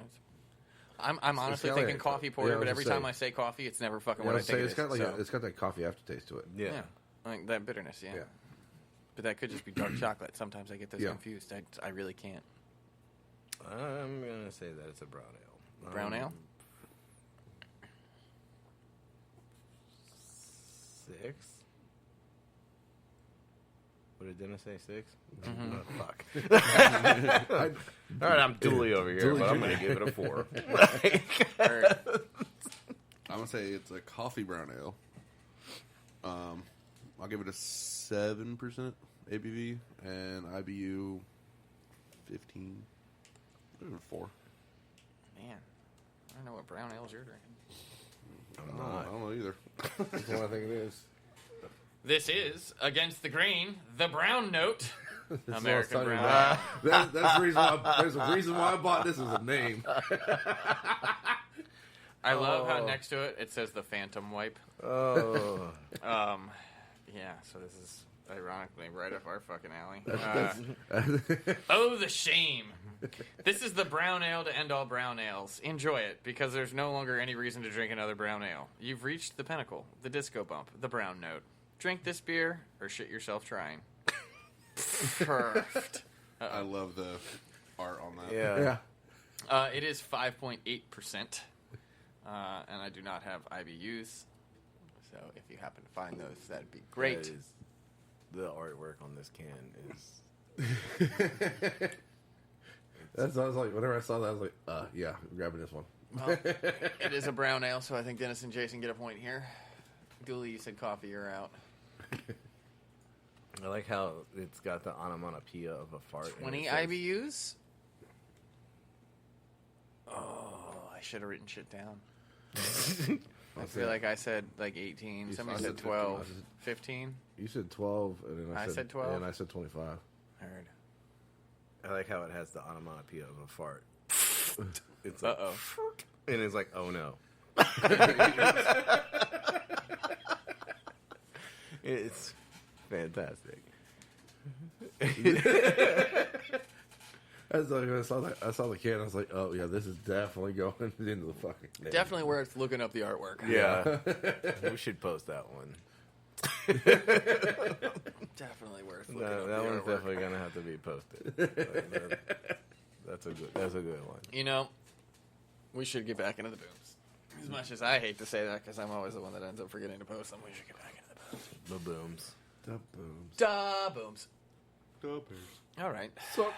I'm honestly got thinking like- coffee yeah, I porter, was but gonna every say- time I say coffee, it's never fucking Yeah, what I I'd think say it it's is. got like So, it's got that coffee aftertaste to it. Yeah. yeah, I think that bitterness. Yeah. Yeah. But that could just be dark chocolate. Sometimes I get those Yeah. confused. I really can't. I'm gonna say that it's a brown ale. Brown ale? 6. What did Dennis say? 6? Mm-hmm. Oh, fuck. All right, I'm Dooley over here, but I'm gonna give it a 4. Or- I'm going to say it's a coffee brown ale. I'll give it a 7% ABV and IBU 15. Maybe 4. Man, I don't know what brown ales you're drinking. I don't know either. That's what I think it is. This is Against the Grain, the brown note. That's American what I was brown talking about. That's the reason why. There's a reason why I bought this as a name. I love how next to it says the Phantom Wipe. Oh. Yeah, so this is ironically right up our fucking alley. Oh, the shame. This is the brown ale to end all brown ales. Enjoy it, because there's no longer any reason to drink another brown ale. You've reached the pinnacle, the disco bump, the brown note. Drink this beer, or shit yourself trying. Perfect. I love the art on that. Yeah. It is 5.8%, and I do not have IBUs. So if you happen to find those, that'd be great. That is- the artwork on this can is. That's what I was like. Whenever I saw that, I was like, yeah, I'm grabbing this one. Well, it is a brown ale, so I think Dennis and Jason get a point here. Dooley, you said coffee, you're out. I like how it's got the onomatopoeia of a fart. and 20 it says- IBUs? Oh, I should have written shit down. I feel like I said like 18. Somebody I said said 12. 15. 15? You said 12, and then I said 12? and I said 25. Heard. I like how it has the onomatopoeia of a fart. It's like, Uh-oh. and it's like, oh no. It's fantastic. As I saw the can, I was like, "Oh yeah, this is definitely going into the fucking thing." Definitely worth looking up the artwork. Yeah. We should post that one. Definitely worth looking No, up that the one's artwork. definitely gonna have to be posted. That's a good one. You know, we should get back into the booms. As much as I hate to say that, because I'm always the one that ends up forgetting to post them, we should get back into the booms. The booms. The booms. Da booms. Dopers. All right. Suck.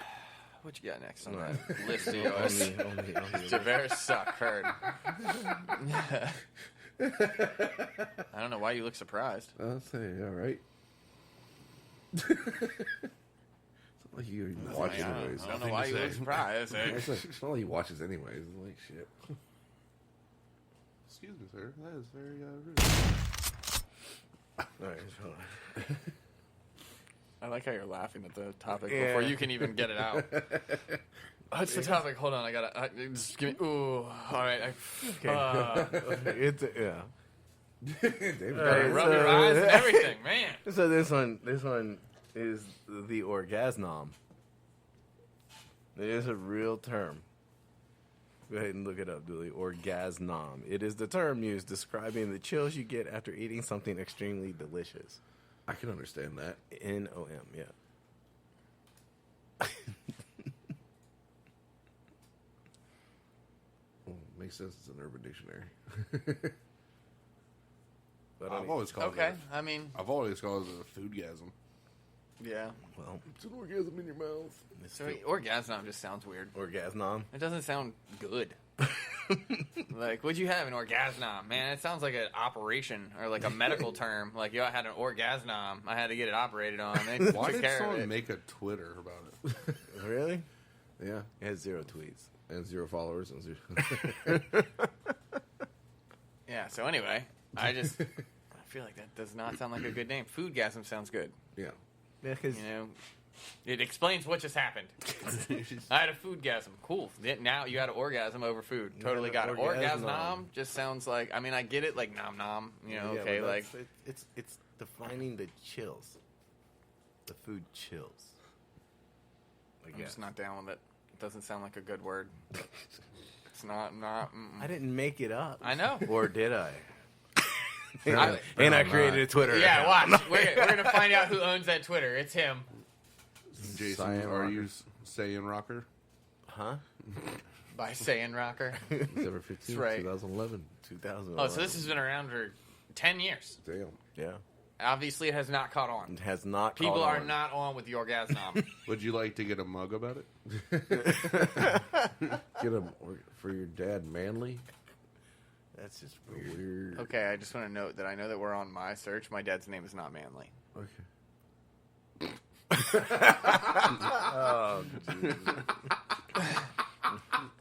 What you got next on No. that list of yours? Only. Javert suck heard. I don't know why you look surprised. I'll say, all right. It's not like you even watch I anyways. don't know Nothing why to you look say. surprised. It's not like he watches anyways. It's like shit. Excuse me, sir. That is very rude. All right, hold on. I like how you're laughing at the topic Yeah. before you can even get it out. What's the topic? Hold on, I gotta just give me. Ooh, all right. It's yeah. David, All right, Rub your eyes and everything, man. So this one is the orgasnom. It is a real term. Go ahead and look it up, Dooley. Orgasnom. It is the term used describing the chills you get after eating something extremely delicious. I can understand that. N-O-M, yeah. Well, makes sense. It's an Urban Dictionary. But I've always called Okay, it. I mean, I've always called it a foodgasm. yeah. well, It's an orgasm in your mouth. it's So still orgasm just sounds weird. orgasnom. It doesn't sound good. Like, what'd you have, an orgasm? Man, it sounds like an operation or like a medical term. Like, yo, I had an orgasm. I had to get it operated on. They Why took did care of someone it. make a Twitter about it? Really? Yeah. It has 0 tweets. And 0 followers. And 0. Yeah, so anyway, I feel like that does not sound like a good name. Foodgasm sounds good. Yeah. Yeah, because You know, it explains what just happened. I had a foodgasm. Cool. Now you had an orgasm over food. Totally got it. Orgasm. Orgasm just sounds like, I mean, I get it, like nom nom. You know, Yeah, okay, but like, it's defining the chills. The food chills. I I'm guess. just not down with it. It doesn't sound like a good word. It's not. I didn't make it up. I know. Or did I? I- And I created a Twitter Yeah, account. watch. We're going to find out who owns that Twitter. It's him. Jason, Cyan are rocker. you saying rocker? Huh? By saying rocker. December 15th, That's right. 2011. 2000. Oh, so this has been around for 10 years. Damn. Yeah. Obviously, it has not caught on. It has not People caught are on. not on with the orgasm. Would you like to get a mug about it? Get him for your dad, Manly. That's just weird. Weird. Okay, I just want to note that I know that we're on my search. My dad's name is not Manly. Okay. Oh, Jesus.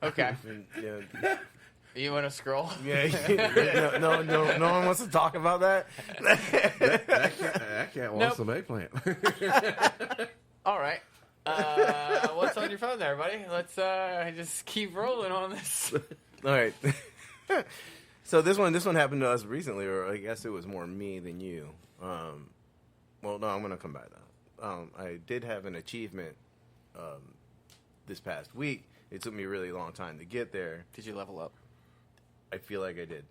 Okay. Yeah. You want to scroll? Yeah. No one wants to talk about that. That cat wants Nope. some eggplant. All right. What's on your phone there, buddy? Let's just keep rolling on this. All right. So this one happened to us recently, or I guess it was more me than you. Well, no, I'm gonna come back now. I did have an achievement this past week. It took me a really long time to get there. Did you level up? I feel like I did.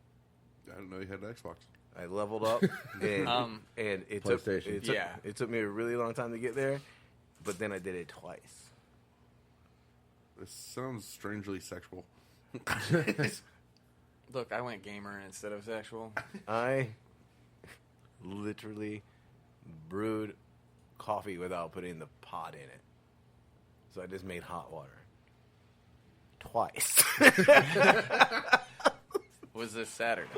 I didn't know you had an Xbox. I leveled up, and, and it took PlayStation. it took me a really long time to get there, but then I did it twice. This sounds strangely sexual. Look, I went gamer instead of sexual. I literally brewed coffee without putting the pot in it. So I just made hot water. Twice. Was this Saturday?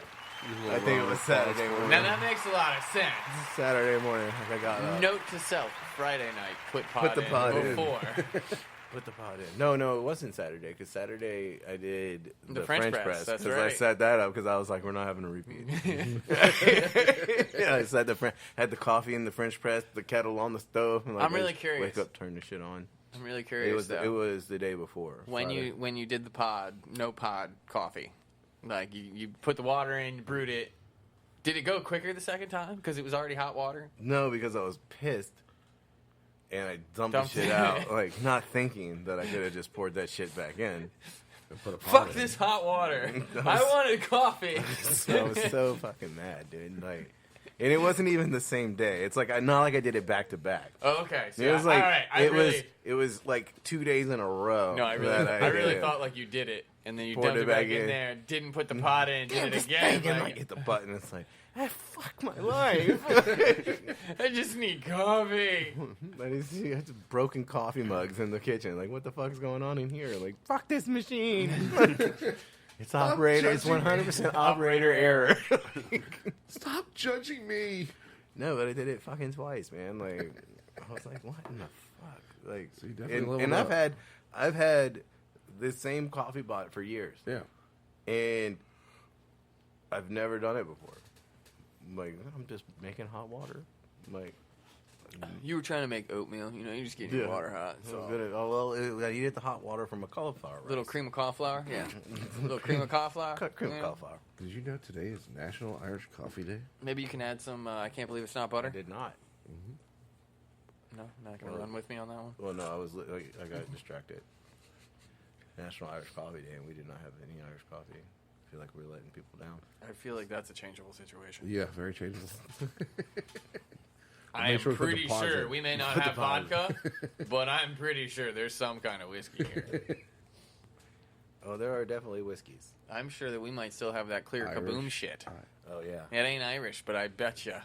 I think it was Saturday morning. Now that makes a lot of sense. Saturday morning. I got up. Note to self: Friday night, put the pot in. before. Put the pot in. No, it wasn't Saturday, because Saturday I did The the French French press, press. that's 'cause right. I set that up because I was like, we're not having a repeat. Yeah, I set had the coffee in the French press, the kettle on the stove. And I'm really just curious. Wake up, turn the shit on. I'm really curious. It was the day before. when Friday. you did the no pod coffee, like you put the water in, you brewed it. Did it go quicker the second time because it was already hot water? No, because I was pissed and I dumped the shit out, like not thinking that I could have just poured that shit back in. And put a pot Fuck in. this hot water. I wanted coffee. So I was so fucking mad, dude. Like, and it wasn't even the same day. It's like not like I did it back to back. Oh, okay. So It was like all right. it was like 2 days in a row. No, I really thought like you did it, and then you Poured dumped it it back back in in. there, didn't put the pot in, did it again. And I Like, hit the button. It's like, fuck my life. I just need coffee. I just see broken coffee mugs in the kitchen. Like, what the fuck's going on in here? Like, fuck this machine. It's operator. It's 100% operator error. Stop judging me. No, but I did it fucking twice, man. Like, I was like, what in the fuck? Like, So you definitely and leveled up. I've had this same coffee bot for years, Yeah. and I've never done it before. Like, I'm just making hot water. Like, You were trying to make oatmeal, you know, you just get your water hot. So good at, I needed the hot water from a cauliflower. Little cream of cauliflower, yeah. Little cream of cauliflower. cream yeah. cauliflower. Did you know today is National Irish Coffee Day? Maybe you can add some. I can't believe it's not I butter. did not. No, not gonna run with me on that one. Well, no, I got distracted. National Irish Coffee Day, and we did not have any Irish coffee. I feel like we're letting people down. I feel like that's a changeable situation. Yeah, very changeable. I Make am sure we put pretty deposit. sure we may not Put have deposit. vodka, but I'm pretty sure there's some kind of whiskey here. Oh, there are definitely whiskeys. I'm sure that we might still have that clear Irish. kaboom shit. Oh yeah. It ain't Irish, but I betcha.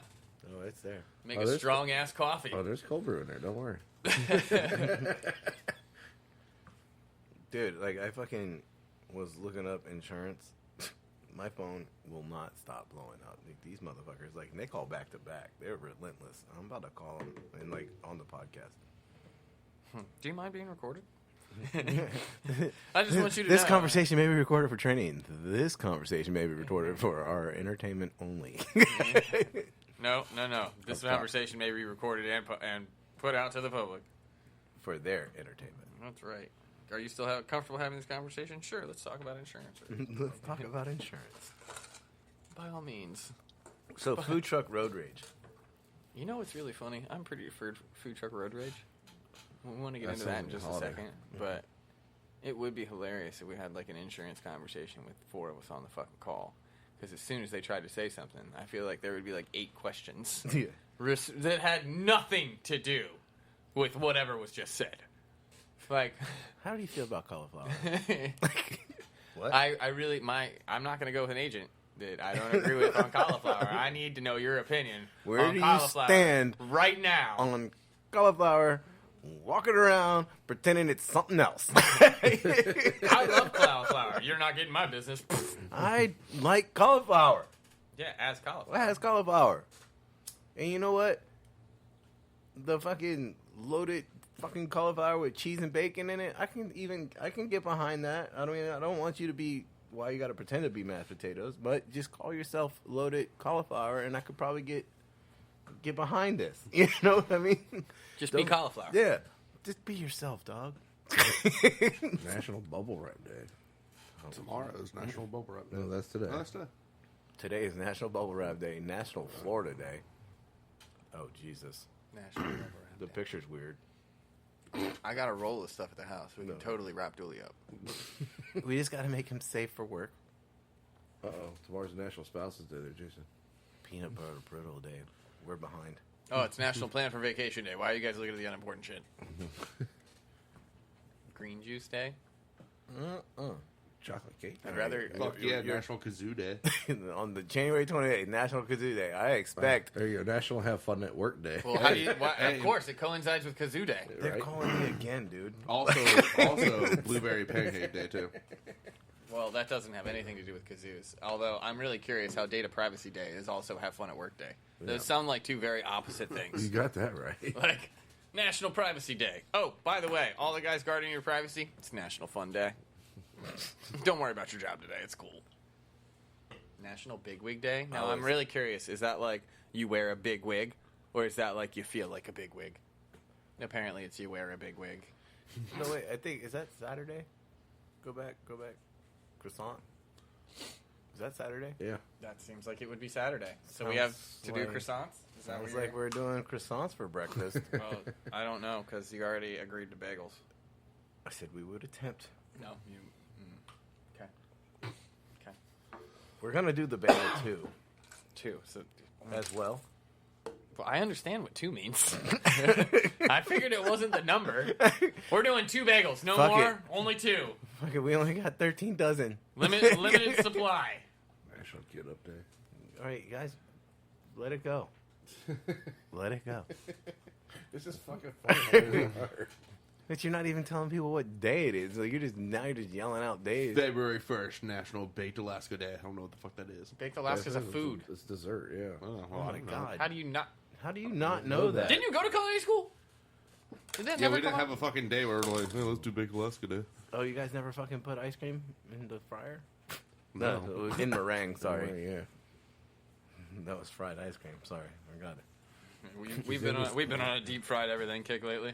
Oh, it's there. Make Oh, a there's- strong ass coffee. Oh, there's cold brew in there. Don't worry. Dude, like I fucking was looking up insurance. My phone will not stop blowing up. Like, these motherfuckers, like they call back to back. They're relentless. I'm about to call them and like on the podcast. Do you mind being recorded? I just want you to This know. conversation may be recorded for training. This conversation may be recorded for our entertainment only. No. This Okay. conversation may be recorded and put out to the public. For their entertainment. That's right. Are you still comfortable having this conversation? Sure, let's talk about insurance. Let's talk about insurance. By all means. So, food truck road rage. You know what's really funny? I'm pretty for food truck road rage. We want to get That into that in sounds just a holiday. second, but it would be hilarious if we had like an insurance conversation with 4 of us on the fucking call. Because as soon as they tried to say something, I feel like there would be like 8 questions Yeah. that had nothing to do with whatever was just said. Like, How do you feel about cauliflower? I What? really, I'm not going to go with an agent that I don't agree with on cauliflower. I need to know your opinion Where on do you cauliflower stand right now. on cauliflower, walking around pretending it's something else. I love cauliflower. You're not getting my business. I like cauliflower. Yeah, as cauliflower. What has cauliflower? And you know what? The fucking loaded fucking cauliflower with cheese and bacon in it. I can get behind that. I don't want you to be. Why you got to pretend to be mashed potatoes? But just call yourself loaded cauliflower, and I could probably get behind this. You know what I mean? Just be cauliflower. Yeah, just be yourself, dog. National Bubble Wrap Day. Tomorrow's National Bubble Wrap Day. No, that's today. Oh, that's today. Today is National Bubble Wrap Day, National Florida Day. Oh Jesus, National Rubber Band the Day. picture's weird. I got a roll of stuff at the house. We No. can totally wrap Dooley up. We just got to make him safe for work. Uh-oh. Tomorrow's National Spouses Day there, Jason. Peanut butter brittle day. We're behind. Oh, it's National Plan for Vacation Day. Why are you guys looking at the unimportant shit? Green Juice Day. Chocolate cake. I'd rather. Fuck yeah, National Kazoo Day. On the January 28th, National Kazoo Day. I expect There you go. National Have Fun at Work Day. Well, how do you? Of course, it coincides with Kazoo Day. they're right? calling me again, dude. Also, Blueberry Pancake Day too. Well, that doesn't have anything to do with kazoos. Although I'm really curious how Data Privacy Day is also Have Fun at Work Day. Those sound like 2 very opposite You things. got that right. Like National Privacy Day. Oh, by the way, all the guys guarding your privacy, it's National Fun Day. Don't worry about your job today. It's cool. National Bigwig Day. Now, I'm really curious. Is that like you wear a big wig, or is that like you feel like a big wig? Apparently, it's you wear a big wig. No, wait. I think, is that Saturday? Go back. Croissant. Is that Saturday? Yeah. That seems like it would be Saturday. So we Sounds have to do like- croissants? Is that what Sounds you're... like we're doing croissants for breakfast. Well, I don't know, because you already agreed to bagels. I said we would attempt. No, you... Okay. Okay. We're gonna do the bagel too, 2. So, as well. well, I understand what 2 means. I figured it wasn't the number. We're doing 2 bagels. No Fuck more, it. only 2. Fuck it, we only got 13 dozen. Limited supply. National Get Up Day. All right, guys, let it go. Let it go. This is fucking fun. But you're not even telling people what day it is. Like you're just yelling out days. February 1st, National Baked Alaska Day. I don't know what the fuck that is. Baked Alaska's a food. It's dessert, yeah. Oh, Oh my god! How do you not... How do you not know that? Didn't you go to culinary school? Did that Yeah, never we didn't come have up? a fucking day where we're like, hey, let's do Baked Alaska Day. Oh, you guys never fucking put ice cream in the fryer? No. it was in meringue. Sorry, Yeah. that was fried ice cream. Sorry, I got it. We've been on a deep fried everything kick lately.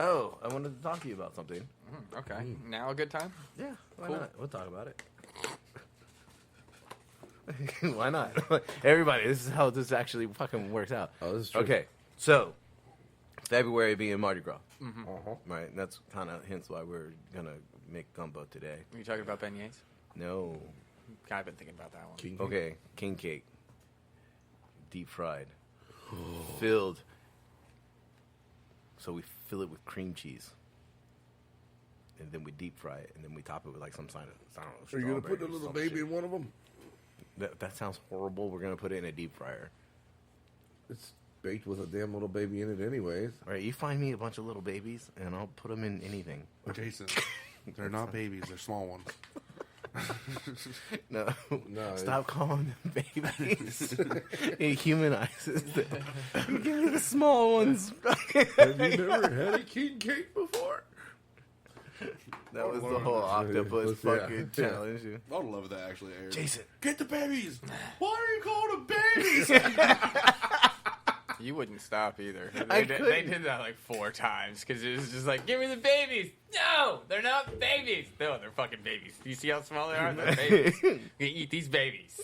Oh, I wanted to talk to you about something. Okay, now a good time. Yeah, why Cool. not? We'll talk about it. Why not? Everybody, this is how this actually fucking works out. Oh, this is true. Okay, so February being Mardi Gras, Uh-huh. right? And that's kind of hence why we're gonna make gumbo today. Are you talking about beignets? No, I've been thinking about that one. King okay, king cake, deep fried, filled. So we fill it with cream cheese, and then we deep fry it, and then we top it with like some kind of I don't know. Are you going to put strawberry the or little some baby shit. in one of them? That sounds horrible. We're gonna put it in a deep fryer. It's baked with a damn little baby in it anyways. All right, you find me a bunch of little babies, and I'll put them in anything. Jason, they're not babies. They're small ones. No, No, stop calling them babies. It humanizes them. You give me the small ones. Have you never had a king cake before? That was the whole octopus Yeah. fucking Yeah. challenge. I would love if that actually aired. Jason, Get the babies! Why are you calling them babies? You wouldn't stop either. I They couldn't. did that like 4 times because it was just like, give me the babies. No, they're not babies. No, they're fucking babies. Do you see how small they are? They're babies. You can eat these babies.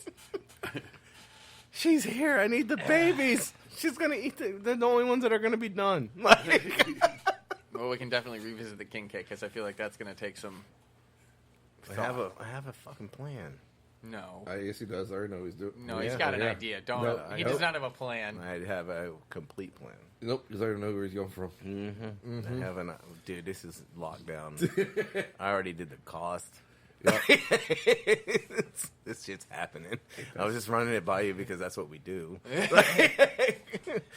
she's here. I need the babies. She's gonna eat they're the only ones that are gonna be done. Like, Well, we can definitely revisit the king cake because I feel like that's going to take some. I have a fucking plan. No. I guess he does. I already know what he's doing. No, he's Yeah, got an yeah. idea. Don't. No, he I does hope- not have a plan. I have a complete plan. Nope, because I already know where he's going from. I have an dude. This is lockdown. I already did the cost. This shit's happening. I was just running it by you because that's what we do.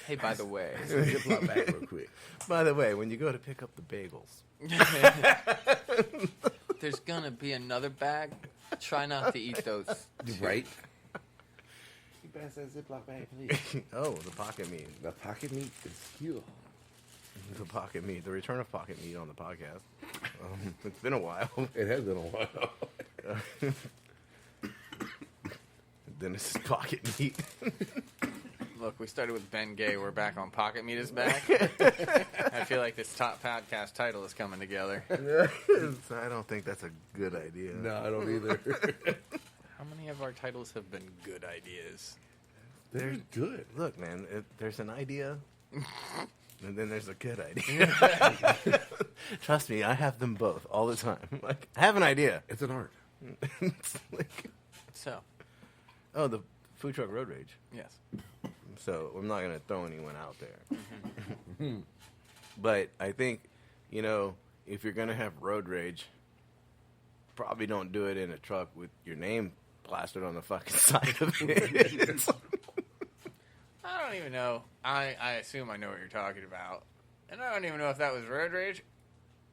Hey, by the way. Ziploc bag real quick. By the way, when you go to pick up the bagels, There's going to be another bag. Try not to eat those. Right? You pass that Ziploc bag, please. oh, the pocket meat, The pocket meat is here. the pocket meat, the return of pocket meat on the podcast. It's been a while. It has been a while. Then this is pocket meat. Look, we started with bengay. We're back on Pocket Meat is back. I feel like this top podcast title is coming together. I don't think that's a good idea. No, I don't either. How many of our titles have been good ideas? They're good. Look, man, there's an idea, and then there's a good idea. Trust me, I have them both all the time. Like, I have an idea. It's an art. It's like, So, oh, the food truck road rage. yes. So I'm not gonna throw anyone out there. But I think, if you're gonna have road rage, probably don't do it in a truck with your name plastered on the fucking side of it. I don't even know. I assume I know what you're talking about. And I don't even know if that was road rage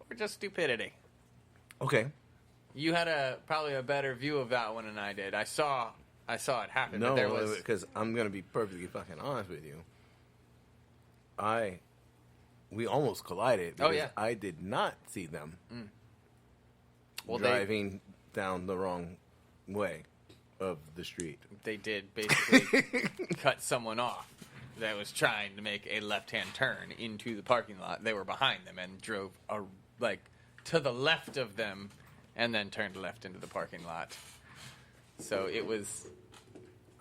or just stupidity. Okay. You had probably a better view of that one than I did. I saw it happen. No, but there was because I'm gonna be perfectly fucking honest with you. We almost collided. Oh, Because yeah. I did not see them well, driving down the wrong way of the street. they did basically cut someone off that was trying to make a left-hand turn into the parking lot. They were behind them and drove to the left of them and then turned left into the parking lot. So it was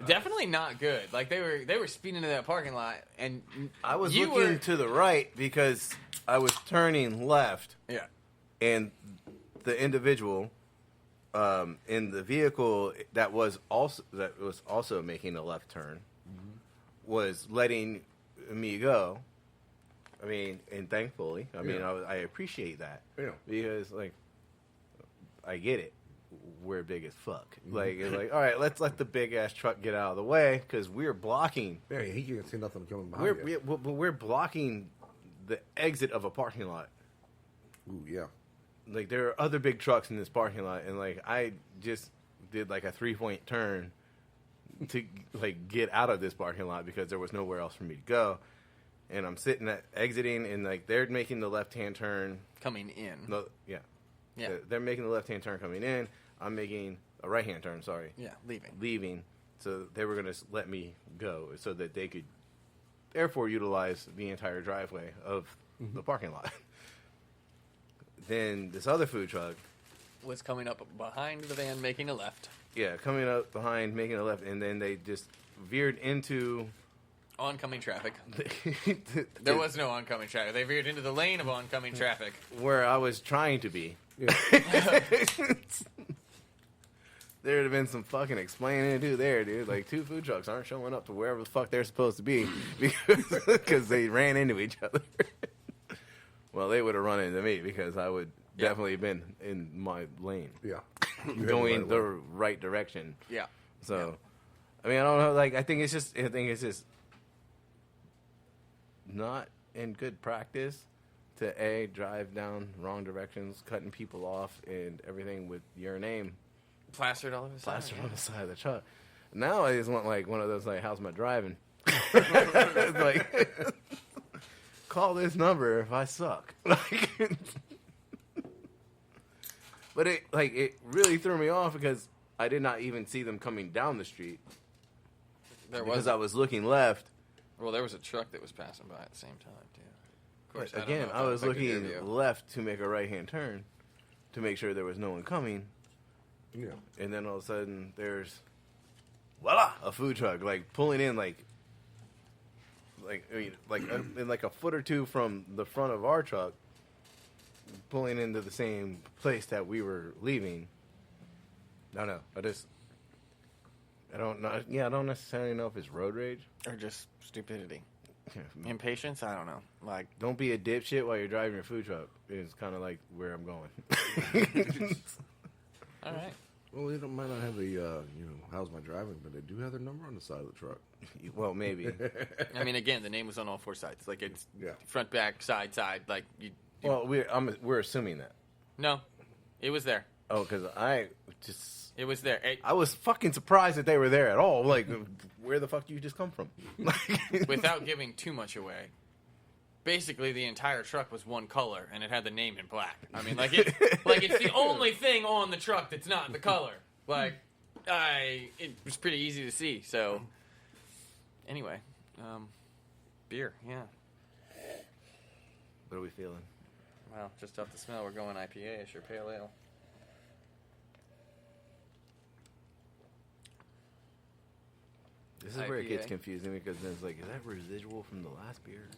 definitely not good. Like they were speeding into that parking lot, and I was you looking were, to the right because I was turning left, yeah. and the individual in the vehicle that was also making a left turn was letting me go. I mean, and thankfully, I appreciate that. Yeah. Because, like, I get it. We're big as fuck. Like, it's like, all right, let's let the big ass truck get out of the way because we're blocking. Yeah, he can't see nothing coming behind you. We're blocking the exit of a parking lot. Ooh, yeah. Like, there are other big trucks in this parking lot, and like I just did like a 3-point turn to like get out of this parking lot because there was nowhere else for me to go. And I'm sitting at exiting, and like they're making the left-hand turn Coming in. No, yeah, Yeah. They're making the left-hand turn coming in. I'm making a right-hand turn. Sorry. Yeah, leaving. Leaving. So they were going to let me go, so that they could, therefore, utilize the entire driveway of the parking lot. Then this other food truck, Was coming up behind the van, making a left. yeah, coming up behind, making a left, and then they just veered into. Oncoming traffic. There was no oncoming traffic. They veered into the lane of oncoming traffic. Where I was trying to be. Yeah. There'd have been some fucking explaining to do there, dude. Like, two food trucks aren't showing up to wherever the fuck they're supposed to be because they ran into each other. Well, they would have run into me because I would definitely have been in my lane. Yeah. Going the right direction. Yeah. So, I mean, I don't know. Like, I think it's just not in good practice to drive down wrong directions, cutting people off and everything with your name Plastered all over the side. plastered on the side of the truck. Now I just want like one of those like, how's my driving? It's like, call this number if I suck. Like, but it really threw me off because I did not even see them coming down the street because I was looking left. Well, there was a truck that was passing by at the same time, too. Of course, I don't Again, know if I that was affected your looking view. left to make a right-hand turn to make sure there was no one coming. Yeah. And then all of a sudden, there's, voila, a food truck, like, pulling in, in like a foot or two from the front of our truck, pulling into the same place that we were leaving. I don't know. I don't know. Yeah, I don't necessarily know if it's road rage. Or just stupidity. Impatience? I don't know. Like, Don't be a dipshit while you're driving your food truck. It's kind of like where I'm going. all right. Well, they might not have the, how's my driving, but they do have their number on the side of the truck. Well, maybe. I mean, again, the name was on all four sides. Like, it's Yeah. front, back, side. Like, Well, we're assuming that. no, it was there. Oh, because It was there. I was fucking surprised that they were there at all. Like, where the fuck do you just come from? Without giving too much away, basically the entire truck was one color, and it had the name in black. I mean, like it's the only thing on the truck that's not the color. Like, it was pretty easy to see. So, anyway, beer, yeah. What are we feeling? Well, just off the smell, we're going IPA-ish or pale ale. This is where it gets IPA. confusing because then it's like, is that residual from the last beer?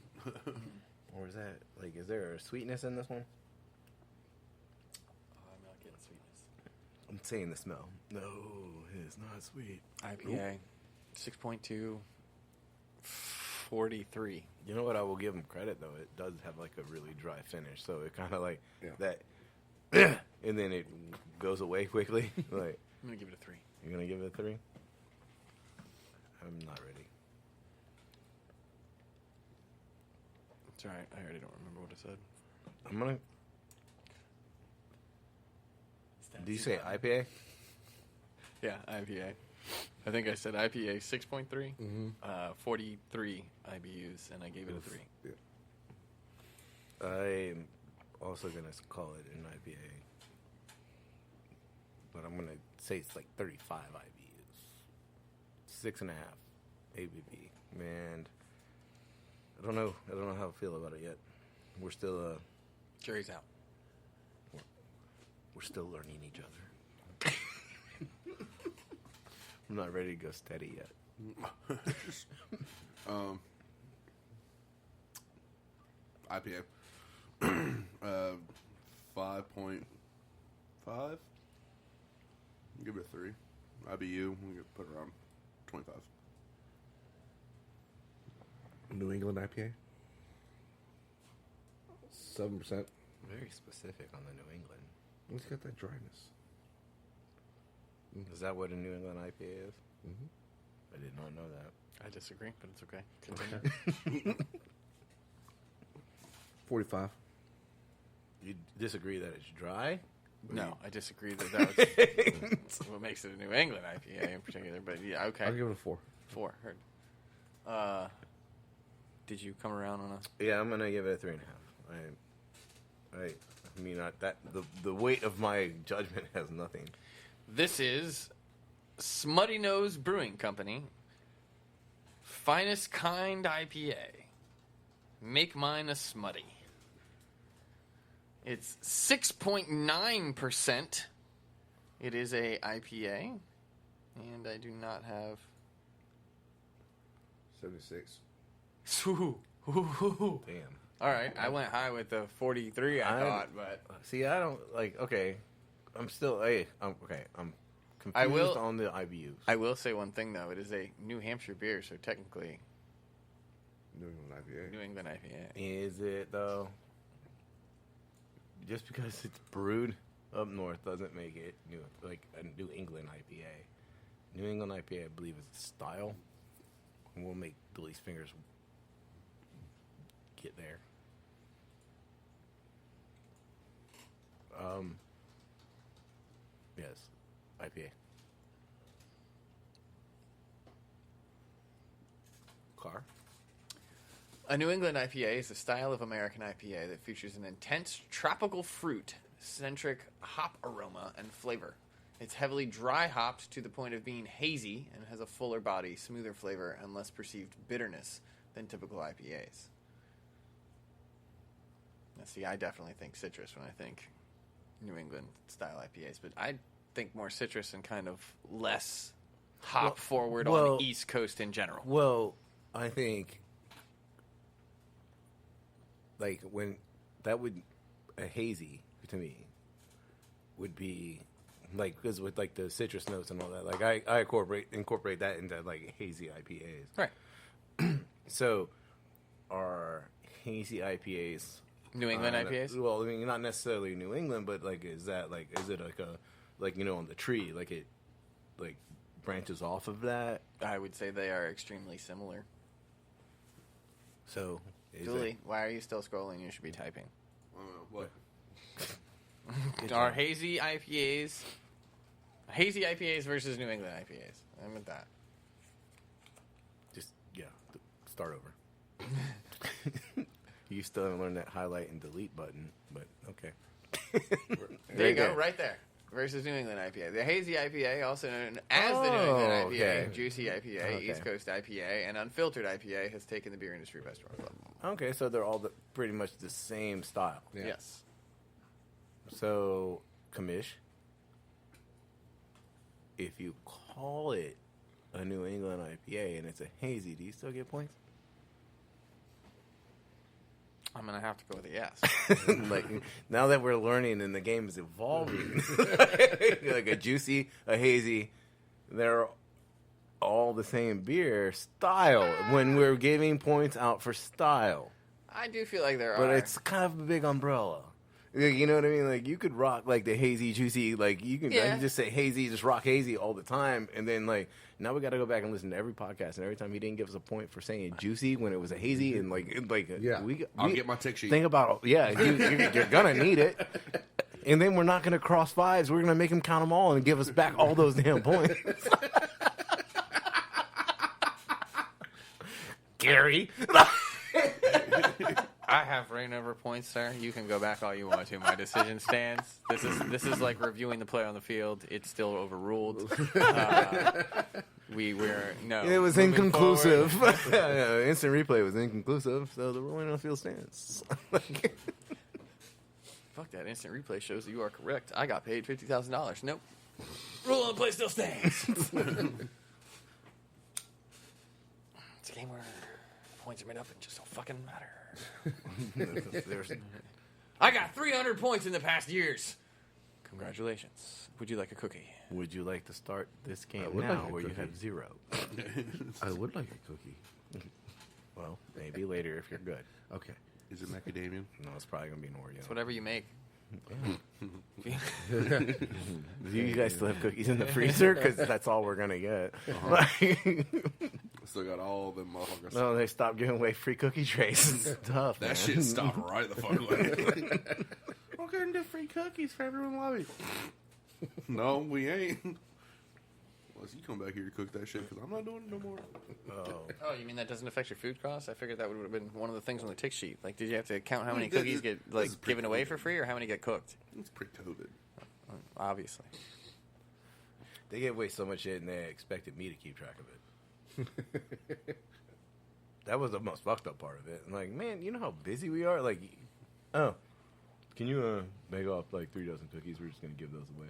Or is that, like, is there a sweetness in this one? Oh, I'm not getting sweetness. I'm saying the smell. No, it's not sweet. IPA, 6.2, 43. You know what? I will give them credit, though. It does have, like, a really dry finish. So it kind of, like, that, and then it goes away quickly. Like, I'm going to give it a 3. you're going to give it a 3? I'm not ready. It's all right. I already don't remember what I said. I'm going to... Do you say IPA? Yeah, IPA. I think I said IPA 6.3, 43 IBUs, and I gave it a 3. Yeah. I'm also going to call it an IPA. But I'm going to say it's like 35 IBUs. 6.5 ABV. And I don't know how I feel about it yet. We're still Jury's out. we're still learning each other. I'm not ready to go steady yet. IPA. 5.5. Give it a 3. IBU, we could put around 25. New England IPA. 7%. Very specific on the New England. It's got that dryness. Is that what a New England IPA is? Mm-hmm. I did not know that. I disagree, but it's okay. Continue. 45. You disagree that it's dry? No, I disagree that that's what makes it a New England IPA in particular. But yeah, okay. I'll give it a 4. 4. Heard. Did you come around on a? Yeah, I'm gonna give it a 3.5. I mean, the weight of my judgment has nothing. This is Smutty Nose Brewing Company. Finest Kind IPA. Make mine a smutty. It's 6.9%. It is a IPA, and I do not have. 76. Ooh. Damn. All right, I went high with the 43. I thought, but See, I don't like. Okay, I'm still. I'm confused I will- on the IBUs. I will say one thing though. It is a New Hampshire beer, so technically New England IPA. New England IPA. Is it though? Just because it's brewed up north doesn't make it a New England IPA. New England IPA, I believe, is a style. And we'll make Billy's fingers get there. Yes, IPA. Car. A New England IPA is a style of American IPA that features an intense tropical fruit-centric hop aroma and flavor. It's heavily dry hopped to the point of being hazy and has a fuller body, smoother flavor, and less perceived bitterness than typical IPAs. Now, see, I definitely think citrus when I think New England style IPAs, but I think more citrus and kind of less hop forward on the East Coast in general. Well, I think when that would a hazy to me would be because with the citrus notes and all that, I incorporate that into hazy IPAs. Right. So are hazy IPAs New England IPAs? Well, I mean, not necessarily New England, but is that is it on the tree, it branches off of that? I would say they are extremely similar. So, Julie, why are you still scrolling? You should be typing. What? Are hazy IPAs versus New England IPAs? I'm at that. Just start over. You still haven't learned that highlight and delete button, but okay. There you go, right there. Versus New England IPA. The hazy IPA, also known as the New England IPA, okay. juicy IPA, Okay. East Coast IPA, and unfiltered IPA, has taken the beer industry by storm. Okay, so they're all pretty much the same style. Yeah. Yes. So, Kamish, if you call it a New England IPA and it's a hazy, do you still get points? I'm going to have to go with a yes. Now that we're learning and the game is evolving, like a juicy, a hazy, they're all the same beer style when we're giving points out for style. I do feel like there But are. it's kind of a big umbrella. You know what I mean? You could rock the hazy, juicy. You can just say hazy, just rock hazy all the time. And then now we got to go back and listen to every podcast. And every time he didn't give us a point for saying juicy when it was a hazy, and I'll get my tick sheet. Think about you're gonna need it. And then we're not gonna cross fives. We're gonna make him count them all and give us back all those damn points. Gary. I have reign over points, sir. You can go back all you want to. My decision stands. This is like reviewing the play on the field. It's still overruled. It was inconclusive. Instant replay was inconclusive, so the ruling on the field stands. Fuck that. Instant replay shows that you are correct. I got paid $50,000. Nope. Rule on the play still stands. points are made up, it just don't fucking matter. There's, I got 300 points in the past years. Congratulations. Would you like a cookie? would you like to start this game would now, like a where you cookie. have 0? I would like a cookie. Well, maybe later if you're good. Okay. Is it macadamia? No, it's probably gonna be an Oreo. It's whatever you make. Do you guys still have cookies in the freezer? Because that's all we're gonna get. Still got all of them motherfuckers. No, they stopped giving away free cookie trays. It's tough. That man. shit stopped right the fuck away. We're gonna do free cookies for everyone in the lobby. No, we ain't. Unless you come back here to cook that shit, because I'm not doing it no more. Oh, you mean that doesn't affect your food costs? I figured that would have been one of the things on the tick sheet. Like, did you have to count how many This- cookies get this like is given away for pre-COVID. free, or how many get cooked? It's pre-COVID. Obviously. They gave away so much shit, and they expected me to keep track of it. That was the most fucked up part of it. I'm like, man, you know how busy we are? Like, oh, can you make off like 3 dozen cookies? We're just gonna give those away.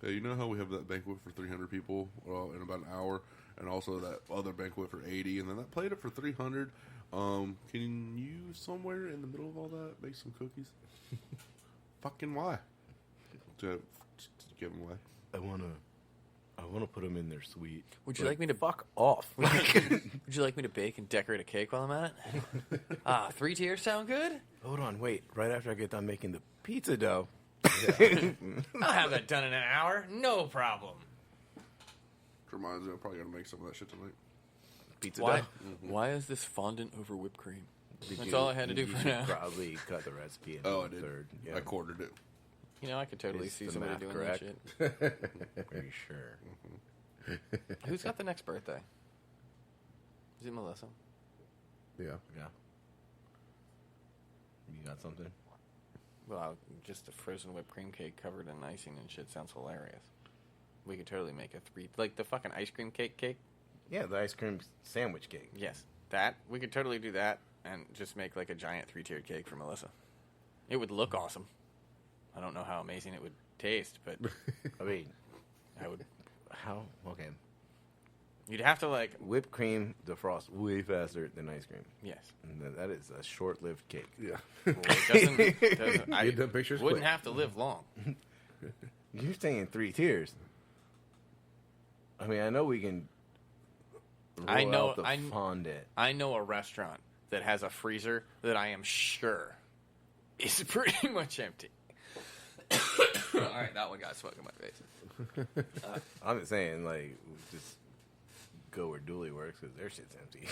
Hey, you know how we have that banquet for 300 people in about an hour, and also that other banquet for 80, and then that plate up for 300. Can you somewhere in the middle of all that make some cookies? Fucking why? To give them away. I wanna put them in there sweet. Would you like me to fuck off? Would you like me to bake and decorate a cake while I'm at it? 3 tiers sound good? Hold on, wait. Right after I get done making the pizza dough. I'll have that done in an hour. No problem. Which reminds me, I'm probably going to make some of that shit tonight. Pizza Why? dough. Why is this fondant over whipped cream? Did That's you- all I had to do you for should now. Probably cut the recipe in Oh, I did. third. Yeah. I quartered it. You know, I could totally Is see the somebody math doing correct? that shit. Are you sure? Who's got the next birthday? Is it Melissa? Yeah. Yeah. You got something? Well, just a frozen whipped cream cake covered in icing and shit sounds hilarious. We could totally make a like the fucking ice cream cake. Yeah, the ice cream sandwich cake. Yes, that we could totally do that and just make like a giant 3-tiered cake for Melissa. It would look awesome. I don't know how amazing it would taste, but I mean, I would. how? Okay. You'd have to like. Whipped cream defrosts way faster than ice cream. Yes. And that is a short-lived cake. Yeah. Well, it doesn't I Get them pictures wouldn't quick. have to live long. You're saying 3 tiers. I mean, I know we can roll I know- out the I- fondant. I know a restaurant that has a freezer that I am sure is pretty much empty. All right, that one got smoke in my face. I'm just saying, like, just go where Dooley works because their shit's empty.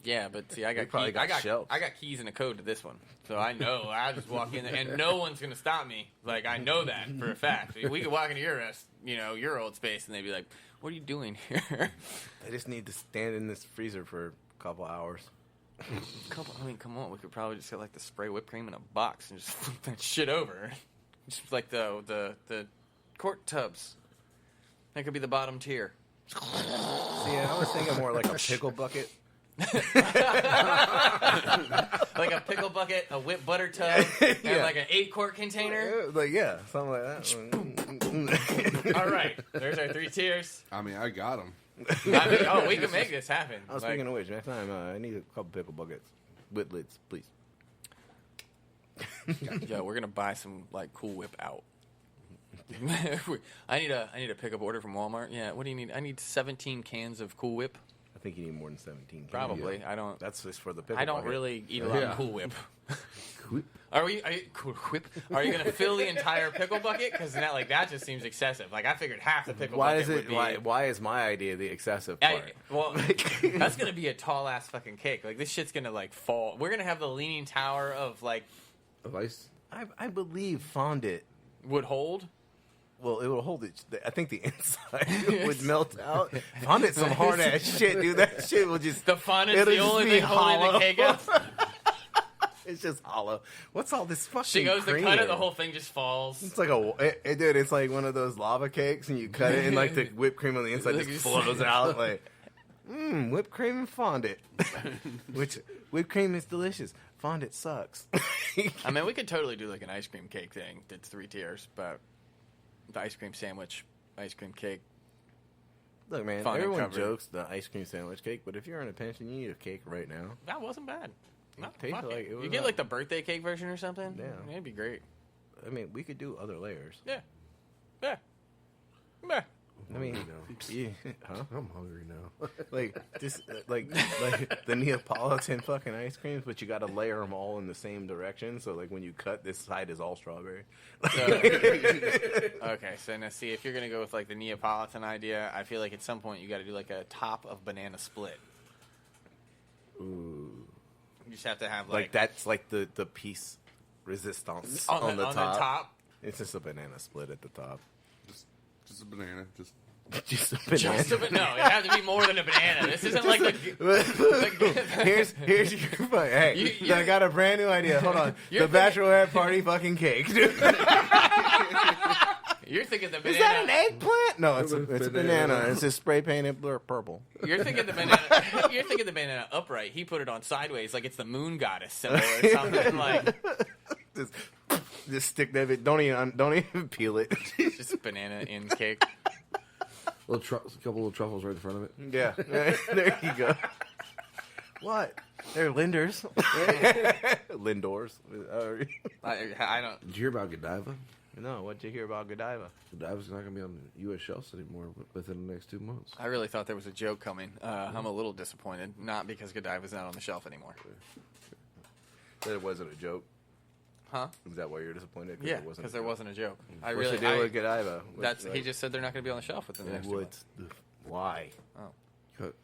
Yeah, but see, I got probably got I got shelves. I got keys and a code to this one, so I know I just walk in there and no one's gonna stop me. Like I know that for a fact. We could walk into your old space, and they'd be like, "What are you doing here?" I just need to stand in this freezer for a couple hours. I mean, come on, we could probably just get like the spray whipped cream in a box and just flip that shit over. Just like the quart tubs. That could be the bottom tier. See, I was thinking more like a pickle bucket. Like a pickle bucket, a whipped butter tub, and Yeah. like an 8-quart container. Like, yeah, something like that. All right, there's our 3 tiers. I mean, I got them. I mean, oh, we can make this happen. I was speaking of which, next time I need a couple pickle buckets with lids, please. Yo, we're gonna buy some like Cool Whip out. I need a pickup order from Walmart. Yeah, what do you need? I need 17 cans of Cool Whip. I think you need more than 17. cans. Probably. Yeah. I don't. That's just for the pickle I don't bucket. really eat a lot Yeah. of Cool Whip. Whip. Are you Cool Whip? Are you gonna fill the entire pickle bucket? Because that just seems excessive. Like I figured half the pickle Why bucket is would it? be. Why is my idea the excessive part? Well, that's gonna be a tall ass fucking cake. Like this shit's gonna like fall. We're gonna have the leaning tower of like Of ice? I believe fondant. would hold. Well, it will hold it. I think the inside would melt out. Fondant's some hard ass shit, dude. That shit will just. The fondant's it'll the just only be thing holding hollow. the cake up. It's just hollow. What's all this fucking? She goes to cream cut it, in? the whole thing just falls. It's like dude. It's like one of those lava cakes, and you cut it, and like the whipped cream on the inside Like just you flows see- out. Like, whipped cream and fondant. Which whipped cream is delicious. Fondant sucks. I mean, we could totally do like an ice cream cake thing that's 3 tiers, but the ice cream sandwich, ice cream cake. Look, man, Fun and everyone covered. jokes the ice cream sandwich cake, but if you're in a pinch and you need a cake right now, That wasn't bad. No, tasted fuck like it. it was You get not- like the birthday cake version or something. Yeah. It'd be great. I mean, we could do other layers. Yeah. Yeah. Yeah. I mean, now. yeah, huh? I'm hungry now. Like just like the Neapolitan fucking ice creams, but you got to layer them all in the same direction. So like when you cut, this side is all strawberry. So, okay, so now see if you're gonna go with like the Neapolitan idea, I feel like at some point you got to do like a top of banana split. Ooh, You just have to have like that's like the piece resistance on the top. It's just a banana split at the top. Just a banana. Just a banana. Just a no, it has to be more than a banana. This isn't like the. here's your hey. You- I got a brand new idea. Hold on, the You're bachelorette party fucking cake. Dude. You're thinking the banana. Is that an eggplant? No, it's a banana. Banana. It's just spray painted purple. You're thinking the banana. You're thinking the banana upright. He put it on sideways, like it's the moon goddess symbol or something. Like Just stick that bit. Don't even peel it. it's just banana in cake. A couple of truffles right in front of it. Yeah, there you go. What? They're Lindors. Lindors. I don't. Did you hear about Godiva? No, what'd you hear about Godiva? Godiva's not going to be on U.S. shelves anymore within the next 2 months. I really thought there was a joke coming. I'm a little disappointed, not because Godiva's not on the shelf anymore. That it wasn't a joke. Huh? Is that why you're disappointed? Yeah, it wasn't because a there joke? wasn't a joke. I What's really. the deal with Godiva? That's he just said they're not going to be on the shelf within the next 2 months. Why?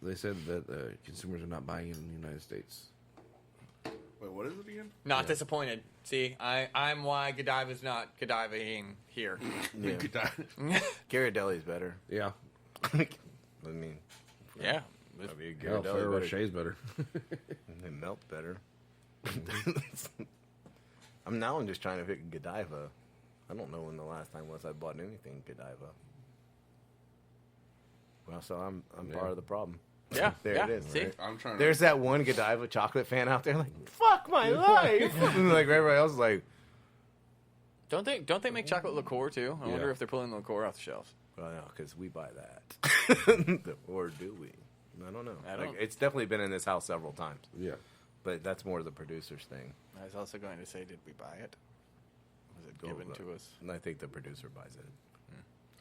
They said that consumers are not buying it in the United States. Wait, what is it again? Not disappointed. See, I'm why Godiva's not Godiva-ing here. Yeah. Ghirardelli's better. Yeah. I mean, Yeah. I mean, Ferrero Ghirardelli better. Rocher's better. They melt better. I'm just trying to pick Godiva. I don't know when the last time was I bought anything Godiva. Well, so I'm part of the problem. Yeah. There yeah. it is. See? Right? I'm trying There's that one Godiva chocolate fan out there like, fuck my life. And like everybody else is like, Don't they make chocolate liqueur too? I wonder Yeah. if they're pulling the liqueur off the shelves. well, no, because we buy that. Or do we? I don't know. I don't- Like, it's definitely been in this house several times. Yeah. But that's more the producer's thing. I was also going to say, did we buy it? Was it given to us? And I think the producer buys it.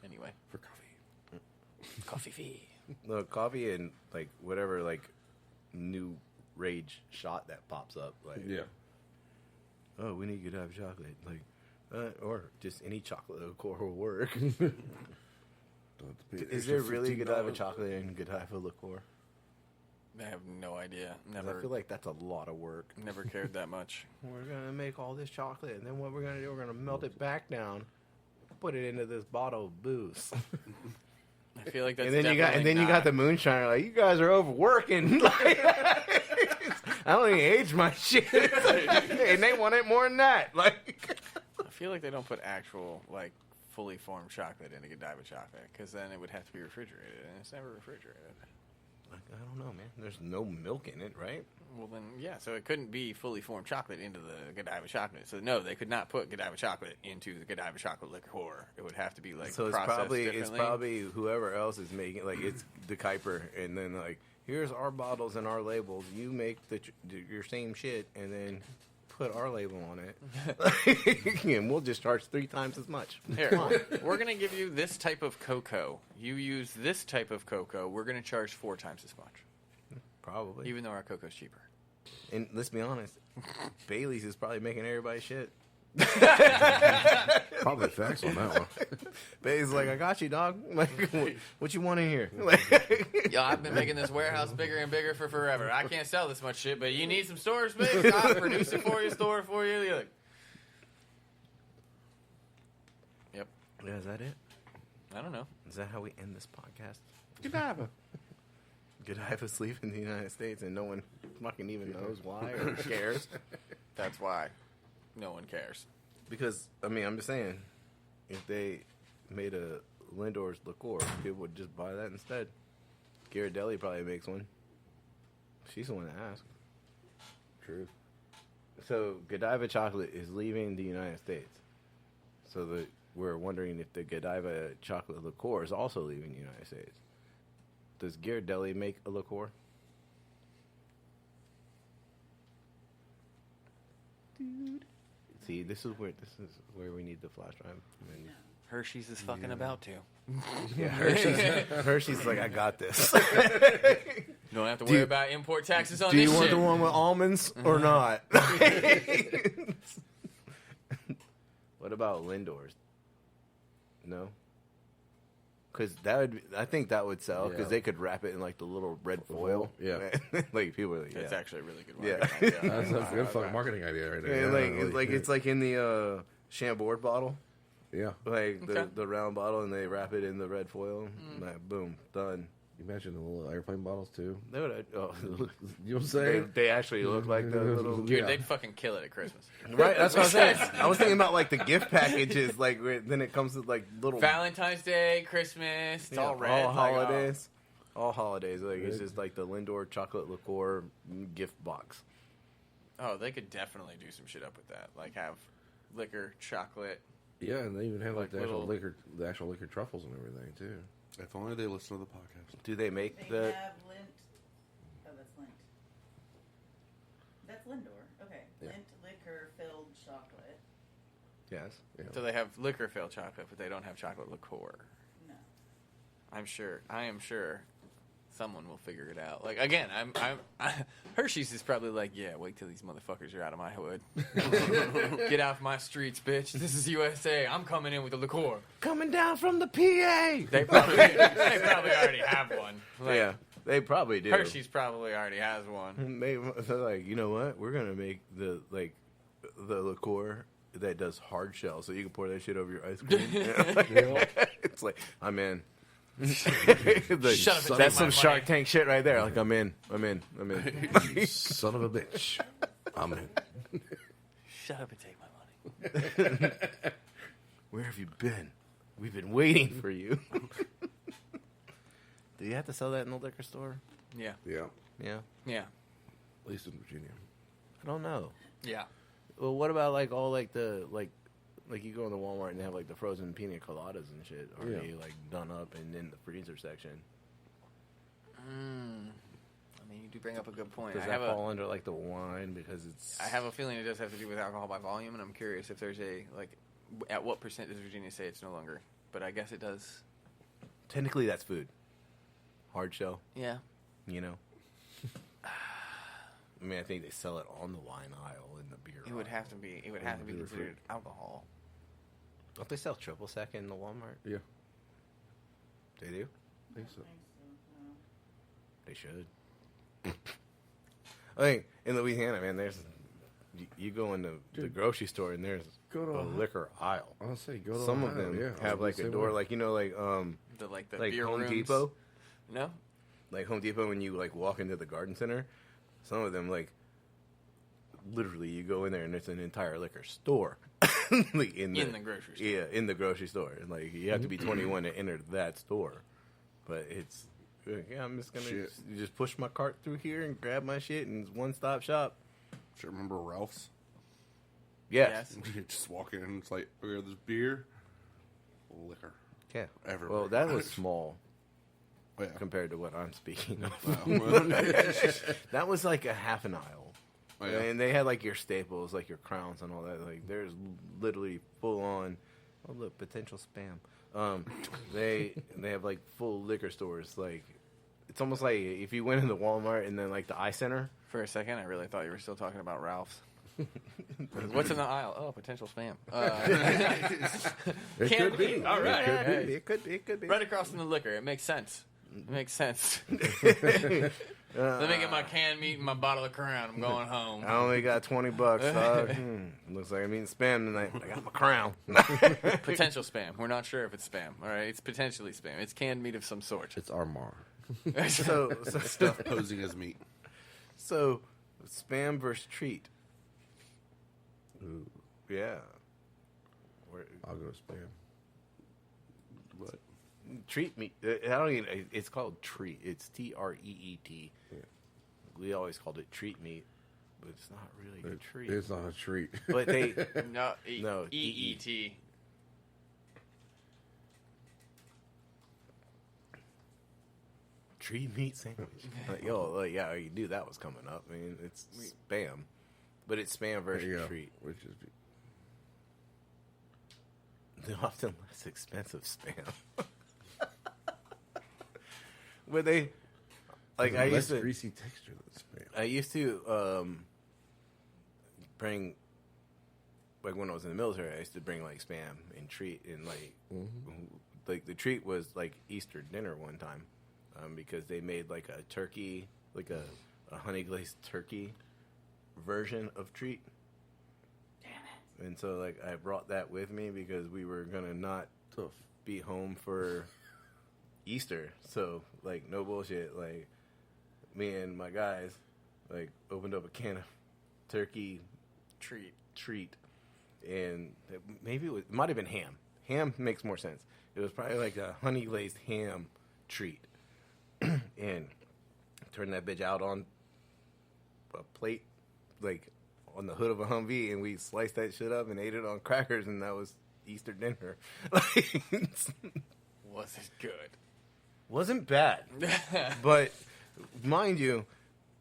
Anyway. For coffee. Coffee fee. No, coffee and like whatever like new rage shot that pops up. Like, Yeah. oh, we need Godiva chocolate. Like, or just any chocolate liqueur will work. Is there really Godiva chocolate and Godiva liqueur? I have no idea. 'Cause Never. I feel like that's a lot of work. Never cared that much. We're gonna make all this chocolate, and then what we're gonna do? We're gonna melt it back down, put it into this bottle of booze, I feel like that's and then you got definitely the moonshiner. Like, you guys are overworking. Like, I don't even age my shit, and they want it more than that. Like, I feel like they don't put actual like fully formed chocolate into Godiva chocolate because then it would have to be refrigerated, and it's never refrigerated. I don't know, man. There's no milk in it, right? Well, then, yeah, so it couldn't be fully formed chocolate into the Godiva chocolate. So, no, they could not put Godiva chocolate into the Godiva chocolate liqueur. It would have to be, like, So it's processed probably differently. whoever else is making, like, it's the Kuiper, and then like, here's our bottles and our labels. You make your same shit, and then put our label on it, and we'll just charge 3 times as much. Here, we're going to give you this type of cocoa. You use this type of cocoa, we're going to charge 4 times as much, Probably. even though our cocoa's cheaper. And let's be honest, Bailey's is probably making everybody shit. Probably facts on that one. Bailey's like, I got you, dog. Like, what you want in here? Like, Yo, I've been making this warehouse bigger and bigger for forever. I can't sell this much shit, but you need some storage space? I'll produce it for you, store it for you. You're like, yep. yeah, is that it? I don't know. Is that how we end this podcast? Godiva. Godiva's leaving the United States, and no one fucking even knows why or cares. That's why no one cares. Because, I mean, I'm just saying, if they made a Lindor's liqueur, people would just buy that instead. Ghirardelli probably makes one. She's the one to ask. True. So, Godiva chocolate is leaving the United States. So, we're wondering if the Godiva chocolate liqueur is also leaving the United States. Does Ghirardelli make a liqueur? See, this is where we need the flash drive. And, Hershey's is fucking about to. yeah, Hershey's like, I got this. You don't have to worry about import taxes on Do this you want shit. the one with almonds or not? What about Lindor's? No, because I think that would sell because Yeah. they could wrap it in like the little red foil. Yeah. like people are like, yeah. It's actually a really good one. Yeah. That's a good fucking marketing idea right there. Yeah, it's like in the Chambord bottle, yeah. like Okay. the round bottle, and they wrap it in the red foil. Like, boom, done. You imagine the little airplane bottles too. They would, You know what I'm they, saying? they actually look like the little. Dude, Yeah. they'd fucking kill it at Christmas. Right, that's what I'm saying. I was thinking about like the gift packages, like where, then it comes with like little Valentine's Day, Christmas, it's yeah, all red. all like, oh. holidays, all holidays. Like it's just like the Lindor chocolate liqueur gift box. Oh, they could definitely do some shit up with that. Like have liquor, chocolate. Yeah, and they even have like Like the actual liquor truffles and everything too. If only they listen to the podcast. Do they make They the? have lint. Oh, that's lint. That's Lindor. Okay. Yeah. Lint liquor filled chocolate. Yes. Yeah. So they have liquor filled chocolate, but they don't have chocolate liqueur. No. I am sure someone will figure it out. Like again, Hershey's is probably like, yeah, wait till these motherfuckers are out of my hood. Get off my streets, bitch. This is USA. I'm coming in with the liqueur. Coming down from the PA. They probably already have one. Like, Yeah, they probably do. Hershey's probably already has one. They're like, you know what? We're gonna make the liqueur that does hard shell, so you can pour that shit over your ice cream. It's like, I'm in. Like, Shut up and that's take some my Shark money. Tank shit right there. Like, I'm in. You son of a bitch. I'm in. Shut up and take my money. Where have you been? We've been waiting for you. Do you have to sell that in the liquor store? Yeah. Yeah. Yeah. Yeah. At least in Virginia. I don't know. Yeah. Well, what about like all like the like you go in the Walmart and they have like the frozen pina coladas and shit? Are Yeah. they like done up and in the freezer section? I mean, you do bring up a good point. Does I that have fall under like the wine because it's? I have a feeling it does have to do with alcohol by volume, and I'm curious if there's a like, at what percent does Virginia say it's no longer? But I guess it does. Technically, that's food. Hard shell, Yeah. you know. I mean, I think they sell it on the wine aisle in the beer. It would aisle. have to be. It would have to be beer considered alcohol. Don't they sell triple sec in the Walmart? Yeah. They do. I think so. No. They should. I think in Louisiana, man, there's you go in the grocery store and there's Go to a a- liquor aisle. I'll say go to Some of Ohio, them yeah. have like a door, like The like beer Home rooms. Depot. No. Like Home Depot, when you like walk into the garden center, some of them like literally you go in there and it's an entire liquor store. Like In the grocery store. Yeah, in the grocery store. And like you have to be 21 to enter that store. But it's yeah, I'm just gonna Shit. just push my cart through here and grab my shit and it's one stop shop. Sure, remember Ralph's? Yes. You just walk in and it's like, okay, there's beer, liquor. Yeah. Everywhere. Well, that was small Oh, yeah. compared to what I'm speaking of. Wow. That was like a half an aisle. Oh, yeah. And they had like your staples, like your Crowns and all that. Like there's literally full on. Oh look, potential spam. They have like full liquor stores. Like it's almost like if you went into Walmart and then like the eye center. For a second, I really thought you were still talking about Ralph's. What's in the aisle? Oh, potential spam. It Can could be. be. All right. Yeah, Hey. it could be. Right across from the liquor. It makes sense. It makes sense. Let me get my canned meat and my bottle of Crown. I'm going home. I only got $20, dog. Looks like I'm eating spam tonight. I got my Crown. Potential spam. We're not sure if it's spam. All right, it's potentially spam. It's canned meat of some sort. It's Armar. so Stuff posing as meat. So, spam versus treat. Ooh, Yeah. Where, I'll go spam. But treat me. I don't even. It's called treat. It's TREET. Yeah. We always called it treat meat, but it's not really a treat. It's not a treat. But they No, No, EET. tree meat sandwich. Like, yo, like, yeah, you knew that was coming up. I mean, it's spam, but it's spam There you versus go. treat. Which is They're often less expensive spam. But they, like, I less used to, greasy texture than spam. I used to bring, like when I was in the military, I used to bring like spam and treat, and like the treat was like Easter dinner one time, because they made like a turkey, like a honey glazed turkey version of treat. And so like I brought that with me because we were gonna not Tough. be home for Easter, so like no bullshit, like me and my guys like opened up a can of turkey treat, and maybe it might have been ham. Ham makes more sense. It was probably like a honey glazed ham treat, and turned that bitch out on a plate, like on the hood of a Humvee, and we sliced that shit up and ate it on crackers, and that was Easter dinner. Like, Was it good? wasn't bad, but mind you,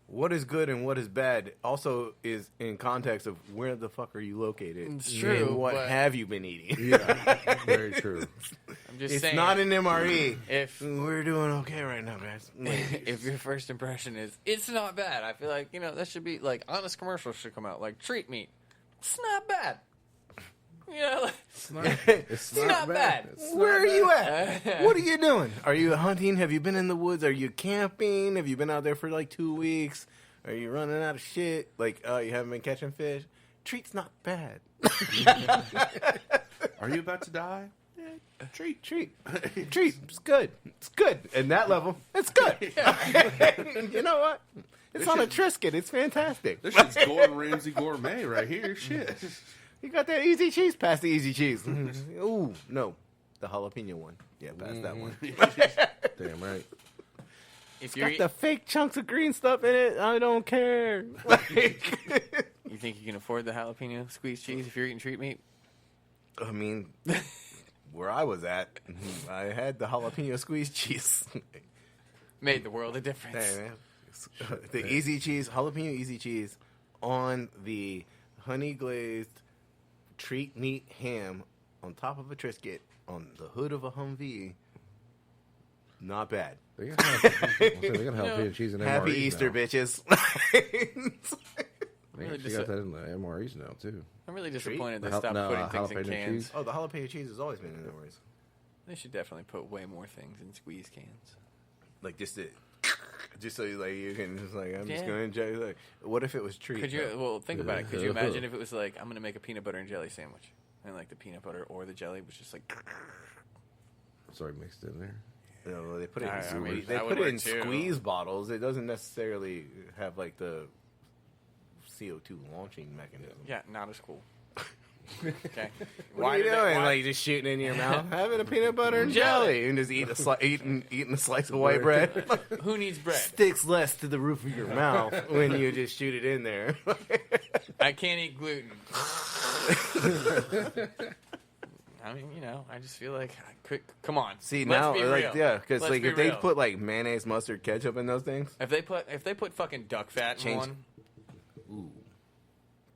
what is good and what is bad also is in context of where the fuck are you located? It's true, and what but- have you been eating? Yeah, very true. I'm just It's saying. not an MRE. If We're doing okay right now, guys. Like, if your first impression is it's not bad, I feel like that should be like honest commercials should come out like treat meat. It's not bad. Like, It's not bad. It's where are not you bad. at? What are you doing? Are you hunting? Have you been in the woods? Are you camping? Have you been out there for like 2 weeks? Are you running out of shit? Like, you haven't been catching fish? Treat's not bad. Are you about to die? Treat. It's good. It's good. And that level, it's good. You know what? It's on a Triscuit. It's fantastic. This shit's Gordon Ramsay gourmet right here. Shit. You got that easy cheese? Pass the easy cheese. Ooh, no. The jalapeno one. Yeah, pass that one. Damn right. if you're Got the fake chunks of green stuff in it. I don't care. Like, you think you can afford the jalapeno squeezed cheese if you're eating treat meat? I mean, where I was at, I had the jalapeno squeezed cheese. Made the world a difference. Hey, man. The easy cheese, jalapeno easy cheese on the honey glazed treat meat ham on top of a Triscuit on the hood of a Humvee. Not bad. They got jalapeno cheese in MREs Happy Easter, now. bitches. They Really actually got that in the MREs now too. I'm really disappointed they The stopped no, putting things in jalapeno cans. cheese. Oh, the jalapeno cheese has always been in ours. They should definitely put way more things in squeeze cans. Like just so you can just like I'm just Yeah. gonna enjoy. Like, what if it was treat? Could you? though? Well, think about it. Could you imagine if it was like I'm gonna make a peanut butter and jelly sandwich, and like the peanut butter or the jelly was just like. Sorry, mixed in there. You know, they put it in, I mean, they that put would it work in too. squeeze bottles. It doesn't necessarily have like the CO2 launching mechanism. Yeah, not as cool. Okay. What are you doing? Like just shooting in your mouth, having a peanut butter and jelly, and just eating a slice of white bread. Who needs bread? Sticks less to the roof of your mouth when you just shoot it in there. I can't eat gluten. I mean, I just feel like, come on. See Let's now, be like real. yeah, because Let's like be if they real. put like mayonnaise, mustard, ketchup in those things, if they put fucking duck fat in Change- one, ooh,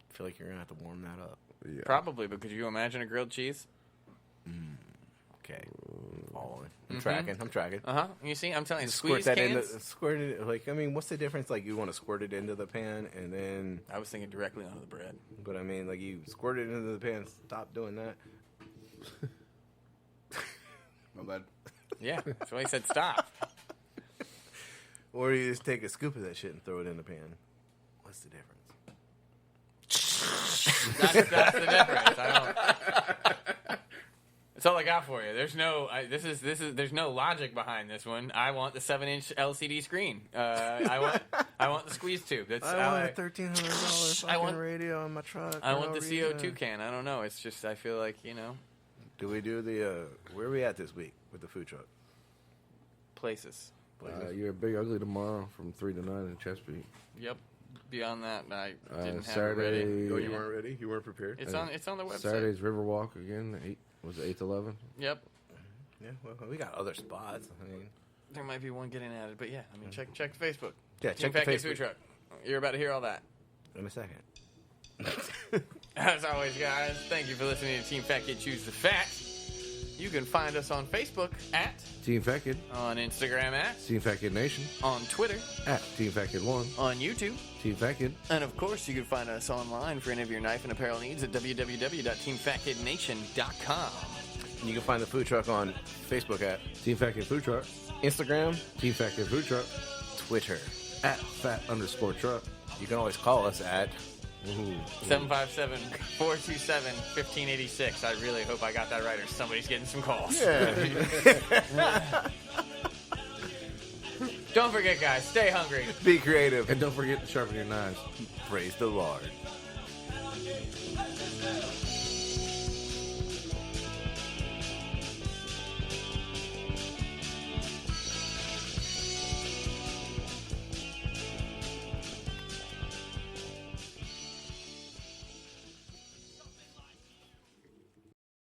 I feel like you're gonna have to warm that up. Yeah. probably. But could you imagine a grilled cheese? Okay, following. I'm tracking. You see, I'm telling you, Squirt squeeze that cans. squirt it. Like I mean, what's the difference? Like you want to squirt it into the pan and then, I was thinking directly onto the bread. but I mean, like you squirt it into the pan. Stop doing that. My bad. Yeah, that's why he said stop. Or you just take a scoop of that shit and throw it in the pan. What's the difference? That's the difference. That's all I got for you. There's no. There's no logic behind this one. I want the 7-inch LCD screen. I want the squeeze tube. That's I want a $1,300 I fucking want- radio on my truck. I for want no the reason. CO2 can. I don't know. It's just I feel like Do we do the? Where are we at this week with the food truck? places. You're Big Ugly tomorrow from 3 to 9 in Chesapeake. Yep. Beyond that, I didn't have Saturday. it ready. Oh, you weren't ready. You weren't prepared. It's on the website. Saturday's Riverwalk again. Was it 8 to 11? Yep. Yeah. Well, we got other spots. I mean, There might be one getting added, but yeah, I mean, check Facebook. Yeah, Team check the Fat Kid Facebook. Food Truck. You're about to hear all that. In a second. As always, guys, thank you for listening to Team Fat Kid Choose the Fat. You can find us on Facebook at, Team Fat Kid, on Instagram at, Team Fat Kid Nation, on Twitter, at Team Fat Kid 1, on YouTube, Team Fat Kid, and of course, you can find us online for any of your knife and apparel needs at www.teamfatkidnation.com. You can find the food truck on Facebook at Team Fat Kid Food Truck, Instagram, Team Fat Kid Food Truck, Twitter. at Fat_Truck. You can always call us at 757-427-1586. I really hope I got that right, or somebody's getting some calls. Don't forget, guys, stay hungry. Be creative. And don't forget to sharpen your knives. Praise the Lord.